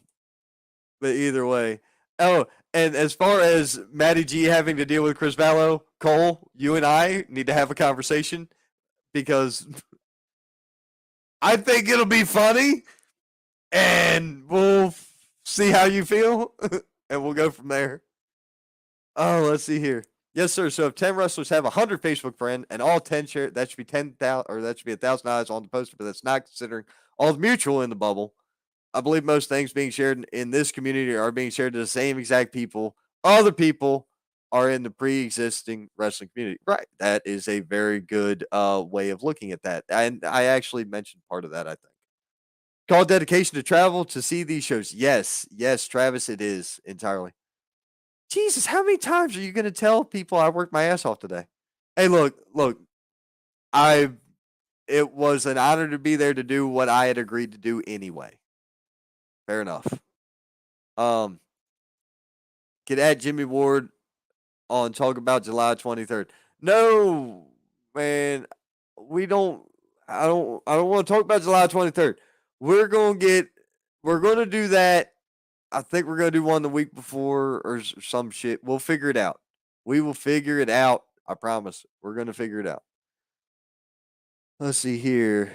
but either way. Oh, and as far as Matty G having to deal with Chris Vallo, Cole, you and I need to have a conversation because I think it'll be funny and we'll see how you feel and we'll go from there. Oh, let's see here. Yes, sir. So if 10 wrestlers have 100 Facebook friends and all 10 share, that should be 10,000 or that should be 1,000 eyes on the poster, but that's not considering all the mutual in the bubble. I believe most things being shared in this community are being shared to the same exact people. Other people are in the pre-existing wrestling community. Right. That is a very good way of looking at that. And I actually mentioned part of that, I think. Call dedication to travel to see these shows. Yes. Yes, Travis, it is entirely. Jesus, how many times are you going to tell people I worked my ass off today? Hey, look. I It was an honor to be there to do what I had agreed to do anyway. Fair enough. Um, get at Jimmy Ward on talk about July 23rd. No, man, we don't. I don't want to talk about July 23rd. We're gonna do that. I think we're gonna do one the week before or some shit. We'll figure it out. We will figure it out. I promise. We're gonna figure it out. Let's see here.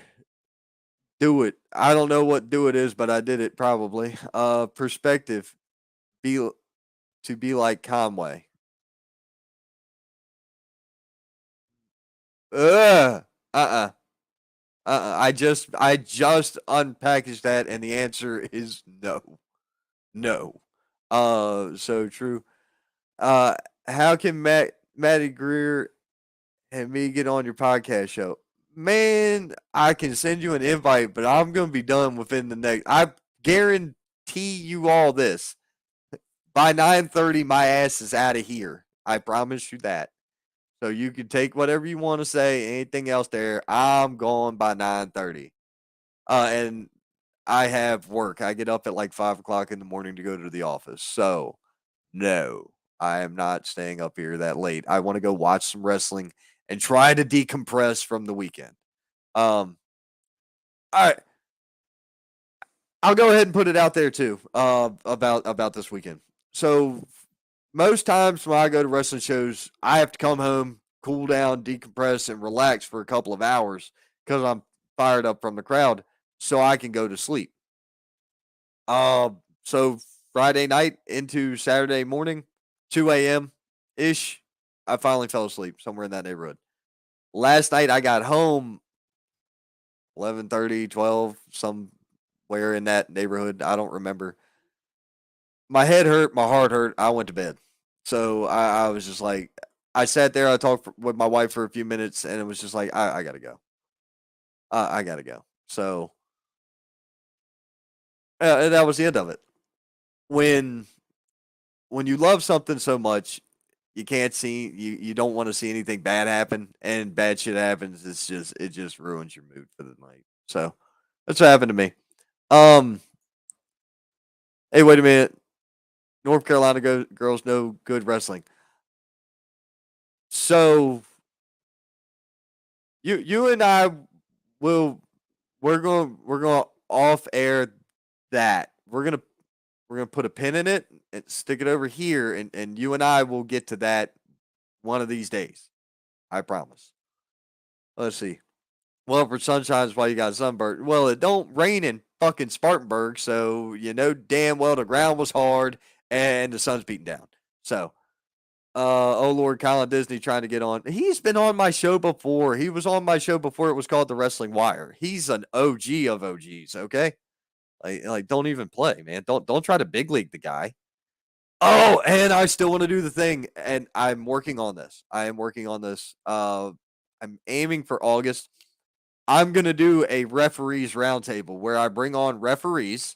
Do it. I don't know what do it is, but I did it probably. Perspective. Be to be like Conway. Ugh. Uh-uh. I just unpackaged that, and the answer is no, no. So true. Uh, how can Matty Greer and me get on your podcast show? Man, I can send you an invite, but I'm gonna be done within the next. I guarantee you all this. By 9:30, my ass is out of here. I promise you that. So you can take whatever you want to say, anything else there. I'm gone by 9:30. And I have work. I get up at like 5 o'clock in the morning to go to the office. So no, I am not staying up here that late. I want to go watch some wrestling and try to decompress from the weekend. Um, all right, I'll go ahead and put it out there too. About this weekend. So most times when I go to wrestling shows, I have to come home, cool down, decompress, and relax for a couple of hours because I'm fired up from the crowd, so I can go to sleep. So Friday night into Saturday morning, 2 a.m. ish, I finally fell asleep somewhere in that neighborhood. Last night I got home 11:30, 12, somewhere in that neighborhood. I don't remember. My head hurt, my heart hurt. I went to bed. So I was just like, I sat there. I talked with my wife for a few minutes, and it was just like, I gotta go. I gotta go. So and that was the end of it. When when you love something so much, you can't see you don't want to see anything bad happen, and bad shit happens. It just ruins your mood for the night. So that's what happened to me. Um, hey, wait a minute. North Carolina girls know good wrestling. So you and I will we're going to off air that we're gonna put a pin in it and stick it over here, and you and I will get to that one of these days. I promise. Let's see. Well, for sunshine's why you got sunburn. Well, it don't rain in fucking Spartanburg, so you know damn well the ground was hard and the sun's beating down. So, oh Lord, Colin Disney trying to get on. He's been on my show before. He was on my show before it was called The Wrestling Wire. He's an OG of OGs. Okay, like don't even play, man. Don't try to big league the guy. Oh, and I still want to do the thing, and I'm working on this. I am working on this. I'm aiming for August. I'm gonna do a referees roundtable where I bring on referees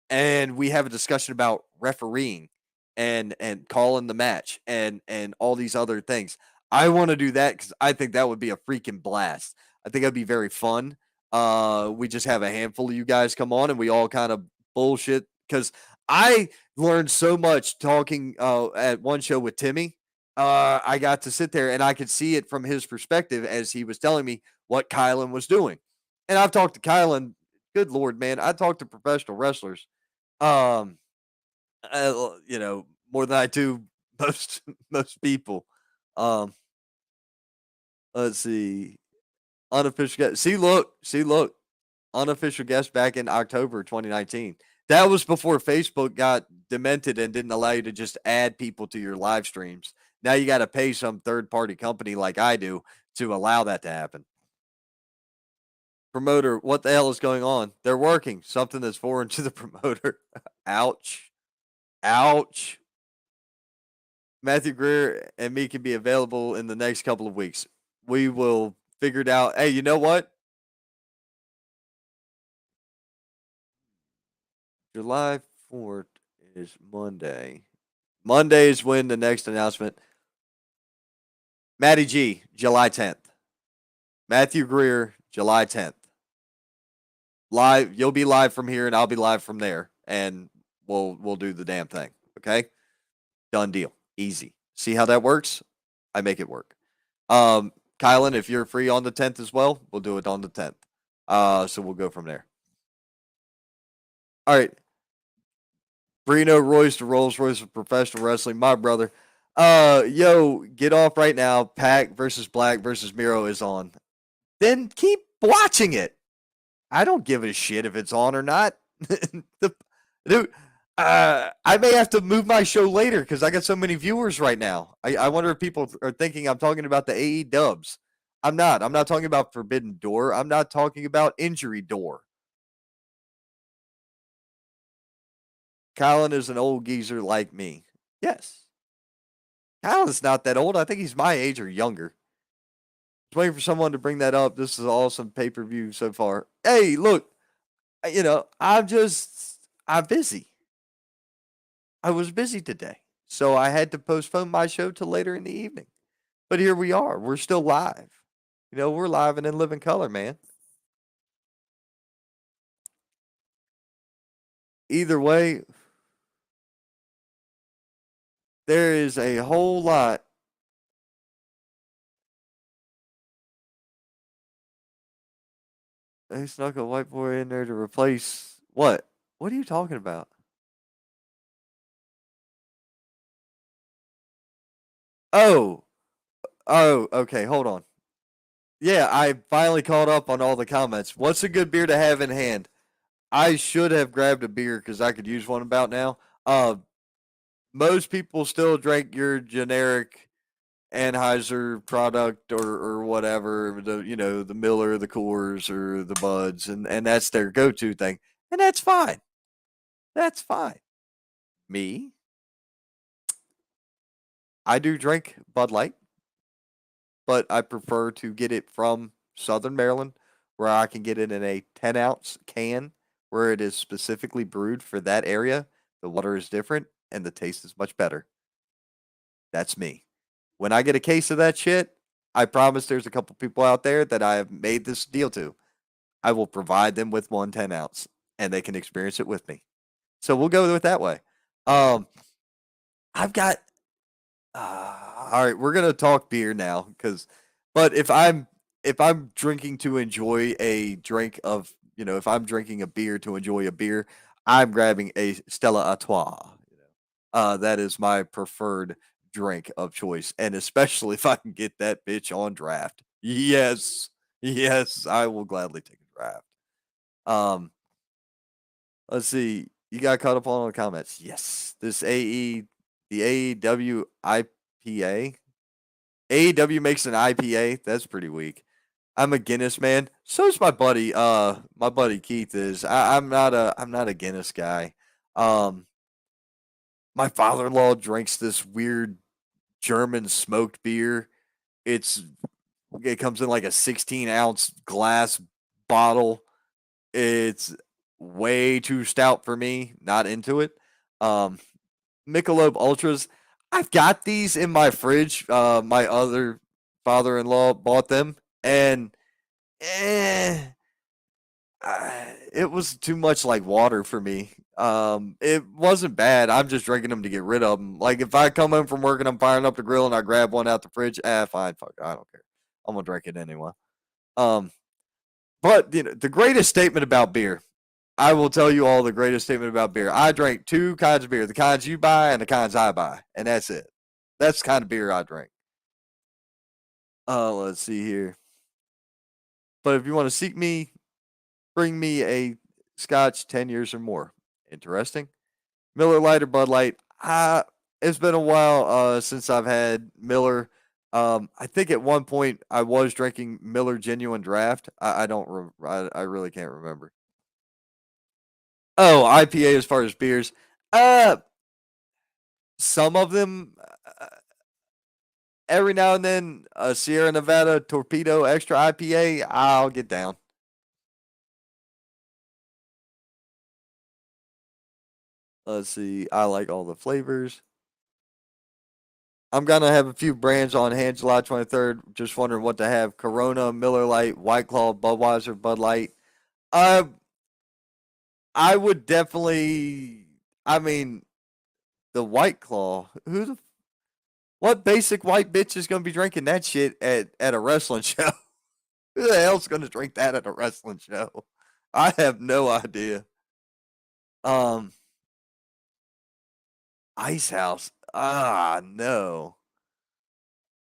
and we have a discussion about refereeing and calling the match and all these other things. I want to do that because I think that would be a freaking blast. I think that'd be very fun. We just have a handful of you guys come on and we all kind of bullshit because I learned so much talking at one show with Timmy. I got to sit there and I could see it from his perspective as he was telling me what Kylan was doing. And I've talked to Kylan. Good Lord, man. I talked to professional wrestlers um, more than I do most people. Um, let's see. Unofficial guest. See, look. Unofficial guest back in October 2019. That was before Facebook got demented and didn't allow you to just add people to your live streams. Now you got to pay some third party company like I do to allow that to happen. Promoter, what the hell is going on? They're working something that's foreign to the promoter. Ouch. Ouch. Matthew Greer and me can be available in the next couple of weeks. We will figure it out. Hey, you know what? July 4th is Monday. Monday is when the next announcement. Matty G, July 10th. Matthew Greer, July 10th. Live, you'll be live from here and I'll be live from there and we'll do the damn thing. Okay? Done deal. Easy. See how that works? I make it work. Kylan, if you're free on the 10th as well, we'll do it on the 10th. So we'll go from there. All right. Brino Royce to Rolls Royce of professional wrestling, my brother. Yo, get off right now. Pac versus Black versus Miro is on. Then keep watching it. I don't give a shit if it's on or not. Dude, I may have to move my show later because I got so many viewers right now. I wonder if people are thinking I'm talking about the AE dubs. I'm not. I'm not talking about Forbidden Door. I'm not talking about Injury Door. Colin is an old geezer like me. Yes. Colin's not that old. I think he's my age or younger. Just waiting for someone to bring that up. This is awesome pay per view so far. Hey, look, I'm busy. I was busy today. So I had to postpone my show till later in the evening. But here we are. We're still live. We're live and in living color, man. Either way, There is a whole lot. They snuck a white boy in there to replace what? What are you talking about? Oh, oh, okay, hold on. Yeah, I finally caught up on all the comments. What's a good beer to have in hand? I should have grabbed a beer because I could use one about now. Most people still drink your generic Anheuser product or whatever, the Miller, the Coors, or the Buds, and that's their go-to thing, and that's fine. That's fine. Me, I do drink Bud Light, but I prefer to get it from Southern Maryland, where I can get it in a 10-ounce can, where it is specifically brewed for that area. The water is different, and the taste is much better. That's me. When I get a case of that shit, I promise there's a couple people out there that I have made this deal to. I will provide them with 1 10-ounce, and they can experience it with me. So we'll go with that way. Um, I've got all right, we're gonna talk beer now, but if I'm drinking to enjoy a drink of, if I'm drinking a beer to enjoy a beer, I'm grabbing a Stella Artois. That is my preferred drink of choice, and especially if I can get that bitch on draft. Yes, yes, I will gladly take a draft. Um, let's see. You got caught up on all the comments. Yes, the AEW IPA. AEW makes an IPA. That's pretty weak. I'm a Guinness man. So's my buddy. My buddy Keith is. I'm not a Guinness guy. Um, my father-in-law drinks this weird German smoked beer. It's it comes in like a 16-ounce glass bottle. It's way too stout for me. Not into it. Um, Michelob Ultras. I've got these in my fridge. My other father-in-law bought them, and eh, it was too much like water for me. It wasn't bad. I'm just drinking them to get rid of them. Like if I come home from work and I'm firing up the grill and I grab one out the fridge, fine, fuck, it, I don't care. I'm gonna drink it anyway. Um, but the greatest statement about beer. I will tell you all the greatest statement about beer. I drank two kinds of beer: the kinds you buy and the kinds I buy, and that's it. That's the kind of beer I drink. Let's see here. But if you want to seek me, bring me a Scotch 10 years or more. Interesting. Miller Lite or Bud Light? It's been a while since I've had Miller. I think at one point I was drinking Miller Genuine Draft. I don't. I really can't remember. Oh, IPA as far as beers. Uh, some of them. Every now and then, a Sierra Nevada Torpedo Extra IPA. I'll get down. Let's see. I like all the flavors. I'm gonna have a few brands on hand July 23rd. Just wondering what to have: Corona, Miller Lite, White Claw, Budweiser, Bud Light. Uh, I would definitely. I mean, the White Claw. What basic white bitch is gonna be drinking that shit at a wrestling show? Who the hell's gonna drink that at a wrestling show? I have no idea. Um, Ice House. No.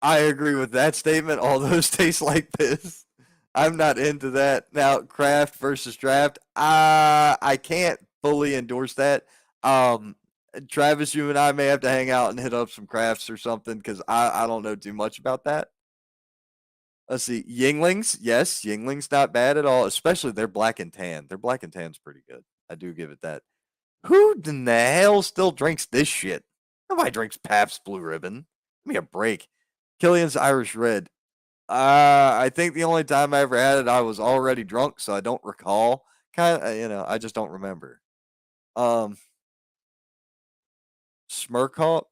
I agree with that statement. All those taste like piss. I'm not into that. Now, craft versus draft. I can't fully endorse that. Um, Travis, you and I may have to hang out and hit up some crafts or something because I don't know too much about that. Let's see. Yinglings. Yes, Yinglings not bad at all, especially their black and tan. Their black and tan's pretty good. I do give it that. Who in the hell still drinks this shit? Nobody drinks Pabst Blue Ribbon. Give me a break. Killian's Irish Red. I think the only time I ever had it, I was already drunk, so I don't recall. Kind of, I just don't remember. Um, Smirkov,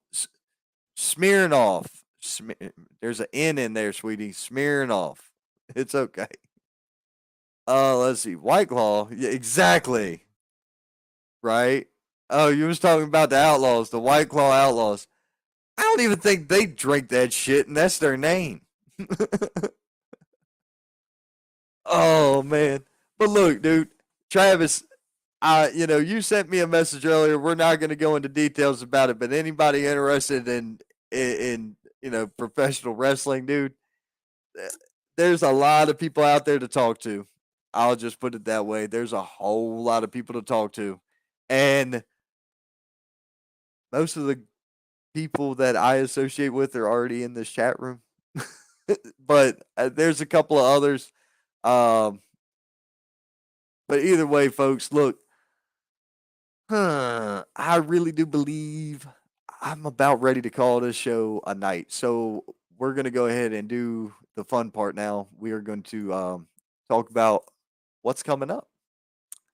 Smirnoff. There's an N in there, sweetie. Smirnoff. It's okay. Let's see. White Claw. Yeah, exactly. Right. Oh, you was talking about the Outlaws, the White Claw Outlaws. I don't even think they drink that shit, and that's their name. Oh man. But look, dude, Travis, you sent me a message earlier. We're not going to go into details about it, but anybody interested in professional wrestling, dude, eh, there's a lot of people out there to talk to. I'll just put it that way. There's a whole lot of people to talk to. And most of the people that I associate with are already in this chat room. But there's a couple of others. Um, but either way, folks, look, I really do believe I'm about ready to call this show a night. So we're going to go ahead and do the fun part now. We are going to talk about what's coming up.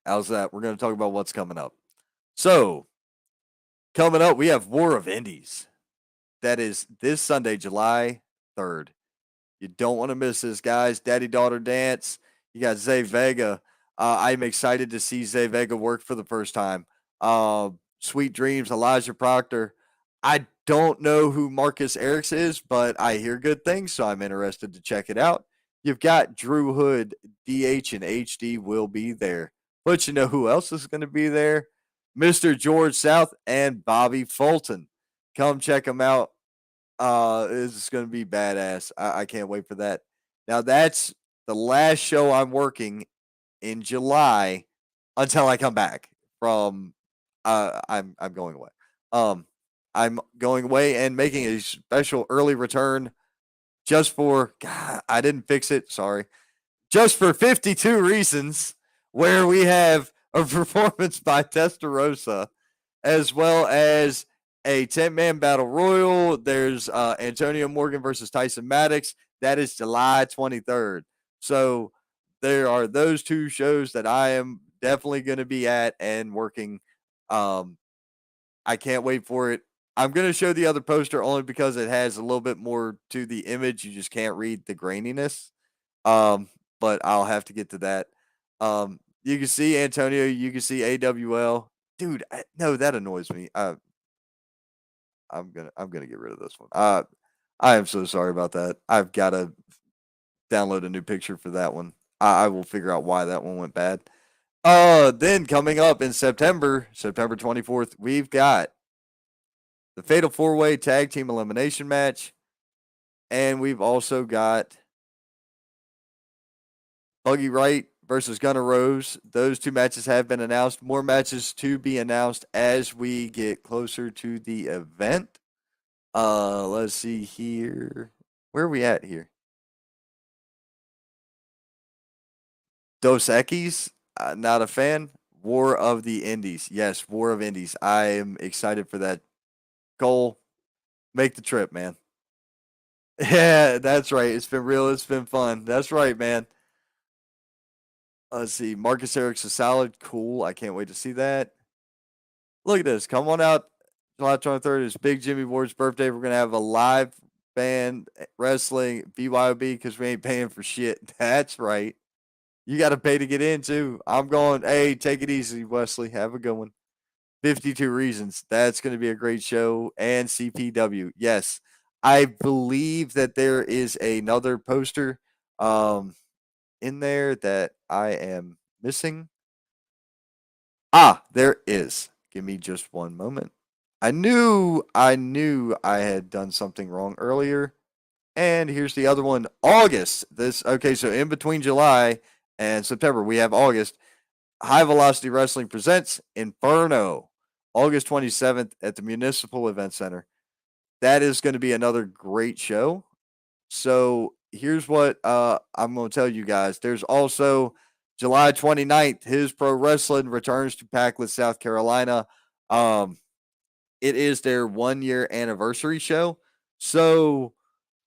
How's that? We're going to talk about what's coming up. So, coming up, we have War of Indies. That is this Sunday, July 3rd. You don't want to miss this, guys. Daddy daughter dance. You got Zay Vega. I'm excited to see Zay Vega work for the first time. Sweet Dreams, Elijah Proctor. I don't know who Marcus Erics is, but I hear good things, so I'm interested to check it out. You've got Drew Hood, DH and HD will be there. But you know who else is going to be there? Mr. George South and Bobby Fulton. Come check them out. It's going to be badass. I can't wait for that. Now that's the last show I'm working in July until I come back from. I'm going away. Um, I'm going away and making a special early return just for. God, I didn't fix it. Sorry. Just for 52 reasons, where we have a performance by Testarossa as well as a 10-man battle royal. There's Antonio Morgan versus Tyson Maddox. That is July 23rd. So there are those two shows that I am definitely going to be at and working. Um, I can't wait for it. I'm going to show the other poster only because it has a little bit more to the image. You just can't read the graininess. Um, but I'll have to get to that. You can see Antonio. You can see AWL. Dude, no, that annoys me. I'm gonna get rid of this one. I am so sorry about that. I've got to download a new picture for that one. I will figure out why that one went bad. Then coming up in September, September 24th, we've got the Fatal 4-Way Tag Team Elimination Match, and we've also got Buggy Wright versus Gunnar Rose. Those two matches have been announced. More matches to be announced as we get closer to the event. Let's see here. Where are we at here? Dos Equis, not a fan. War of the Indies. Yes, War of Indies. I am excited for that goal. Make the trip, man. Yeah, that's right. It's been real. It's been fun. That's right, man. Let's see. Marcus Eric's a solid. Cool. I can't wait to see that. Look at this. Come on out. July 23rd is Big Jimmy Ward's birthday. We're going to have a live band wrestling BYOB because we ain't paying for shit. That's right. You got to pay to get in too. I'm going, hey, take it easy, Wesley. Have a good one. 52 Reasons. That's going to be a great show. And CPW. Yes. I believe that there is another poster in there that I am missing. Ah, there is. Give me just one moment. I knew I had done something wrong earlier. And here's the other one. August. So in between July and September, we have August. High Velocity Wrestling presents Inferno, August 27th at the Municipal Event Center. That is going to be another great show. So here's what I'm going to tell you guys. There's also July 29th, His Pro Wrestling returns to Packlet, South Carolina. It is their 1 year anniversary show. So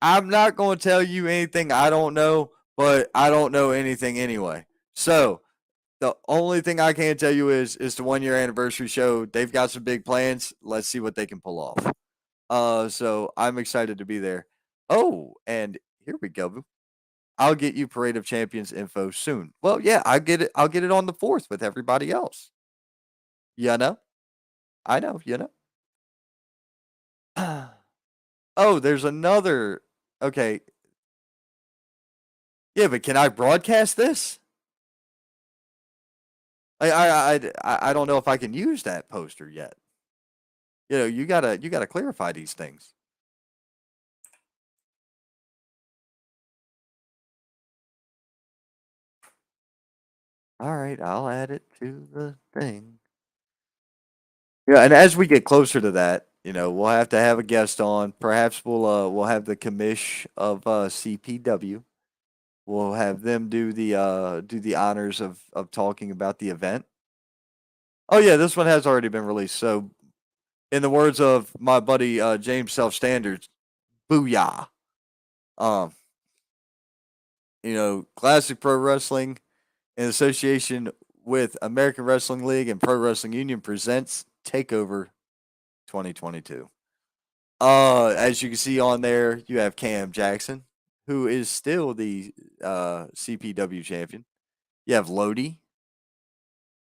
I'm not going to tell you anything I don't know, but I don't know anything anyway. So the only thing I can tell you is the 1 year anniversary show. They've got some big plans. Let's see what they can pull off. So I'm excited to be there. Oh, and here we go. I'll get you Parade of Champions info soon. Well, yeah, I get it. I'll get it on the 4th with everybody else. You know, I know. You know. Oh, there's another. Okay, yeah, but can I broadcast this? I don't know if I can use that poster yet. You gotta clarify these things. All right, I'll add it to the thing. Yeah, and as we get closer to that, we'll have to have a guest on. Perhaps we'll have the commish of CPW. We'll have them do the honors of talking about the event. Oh yeah, this one has already been released. So, in the words of my buddy James Self Standards, booyah! Um, classic pro wrestling in association with American Wrestling League and Pro Wrestling Union presents Takeover 2022. As you can see on there, you have Cam Jackson, who is still the CPW champion. You have Lodi,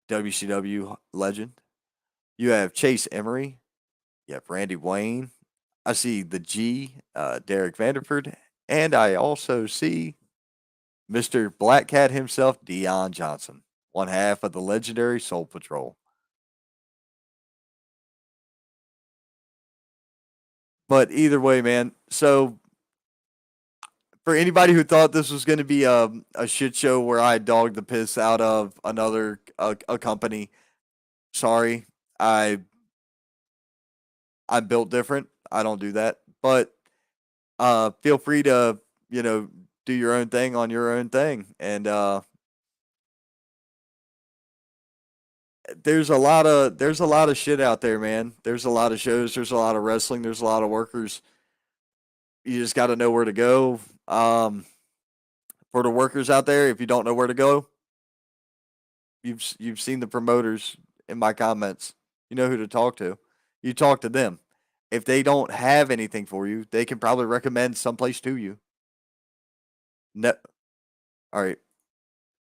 WCW legend. You have Chase Emery. You have Randy Wayne. I see the G, Derek Vanderford, and I also see Mr. Black Cat himself, Dion Johnson, one half of the legendary Soul Patrol. But either way, man. So for anybody who thought this was going to be a shit show where I dogged the piss out of another a company, sorry, I'm built different. I don't do that. But feel free to do your own thing on your own thing, and there's a lot of shit out there, man. There's a lot of shows. There's a lot of wrestling. There's a lot of workers. You just got to know where to go. For the workers out there, if you don't know where to go, you've seen the promoters in my comments. You know who to talk to. You talk to them. If they don't have anything for you, they can probably recommend someplace to you. No, all right.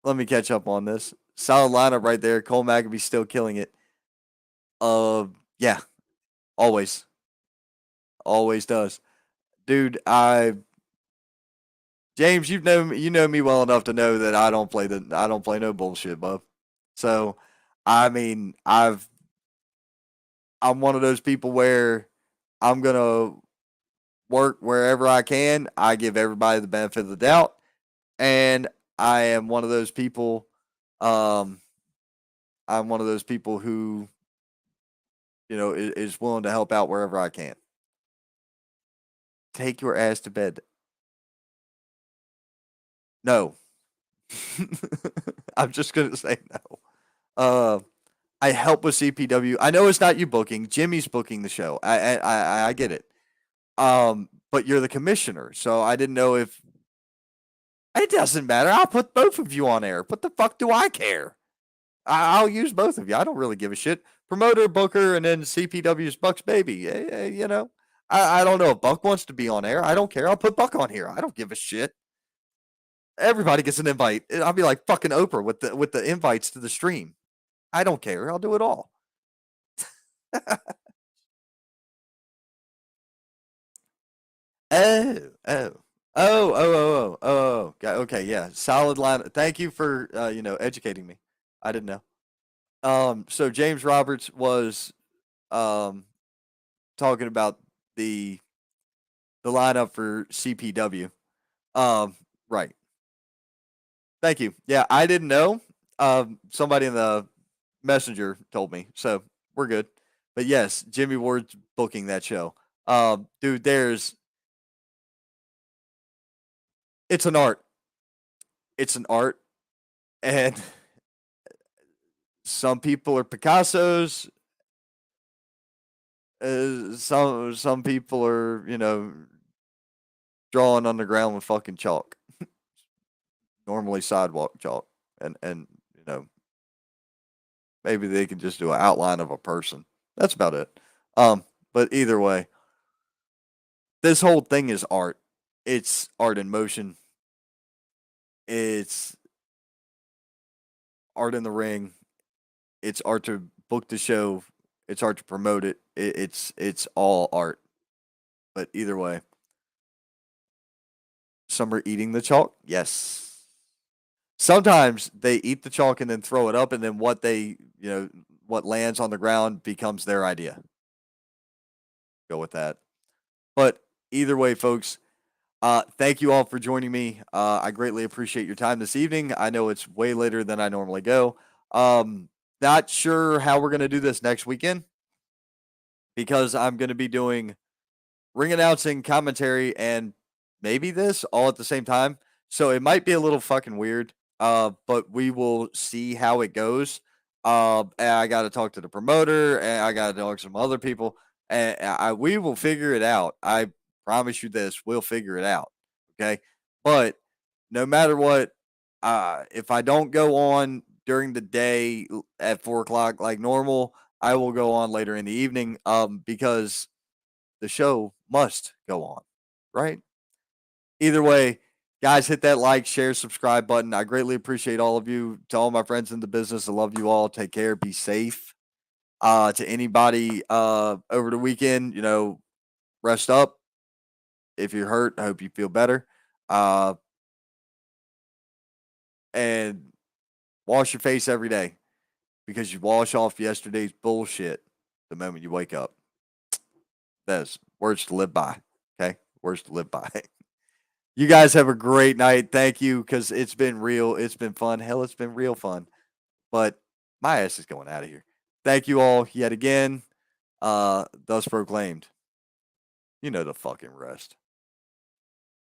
Let me catch up on this. Solid lineup right there. Cole McAfee still killing it. Yeah, always, always does, dude. James, you know me well enough to know that I don't play no bullshit, bub. So, I mean, I'm one of those people where I'm gonna work wherever I can. I give everybody the benefit of the doubt, and I am one of those people. Um, I'm one of those people who is willing to help out wherever I can. Take your ass to bed. No, I'm just gonna say no. Uh, I help with CPW. I know it's not you booking. Jimmy's booking the show. I get it. But you're the commissioner, so I didn't know if it doesn't matter. I'll put both of you on air. What the fuck do I care? I'll use both of you. I don't really give a shit. Promoter, Booker, and then CPW's Buck's baby. I don't know if Buck wants to be on air. I don't care. I'll put Buck on here. I don't give a shit. Everybody gets an invite. I'll be like fucking Oprah with the invites to the stream. I don't care. I'll do it all. Oh, oh. Okay, yeah. Solid line. Thank you for educating me. I didn't know. So James Roberts was um talking about the the lineup for CPW. Um, right. Thank you. Yeah, I didn't know. Somebody in the messenger told me, so we're good. But yes, Jimmy Ward's booking that show. Dude, it's an art. It's an art, and some people are Picassos. Some people are drawing on the ground with fucking chalk, normally sidewalk chalk, and you know maybe they can just do an outline of a person. That's about it. But either way, this whole thing is art. It's art in motion. It's art in the ring. It's art to book the show. It's art to promote it. It's all art. But either way, some are eating the chalk. Yes. Sometimes they eat the chalk and then throw it up, and then what lands on the ground becomes their idea. Go with that. But either way, folks, thank you all for joining me. I greatly appreciate your time this evening. I know it's way later than I normally go. Not sure how we're going to do this next weekend because I'm going to be doing ring announcing, commentary, and maybe this all at the same time. So it might be a little fucking weird. But we will see how it goes. And I got to talk to the promoter, and I got to talk to some other people, and we will figure it out. I promise you this: we'll figure it out. Okay, but no matter what, if I don't go on during the day at 4 o'clock like normal, I will go on later in the evening. Because the show must go on, right? Either way, guys, hit that like, share, subscribe button. I greatly appreciate all of you. To all my friends in the business, I love you all. Take care. Be safe. To anybody over the weekend, rest up. If you're hurt, I hope you feel better. Uh, and wash your face every day because you wash off yesterday's bullshit the moment you wake up. That's words to live by. Okay? Words to live by. You guys have a great night. Thank you, because it's been real. It's been fun. Hell, it's been real fun. But my ass is going out of here. Thank you all yet again. Thus proclaimed. You know the fucking rest.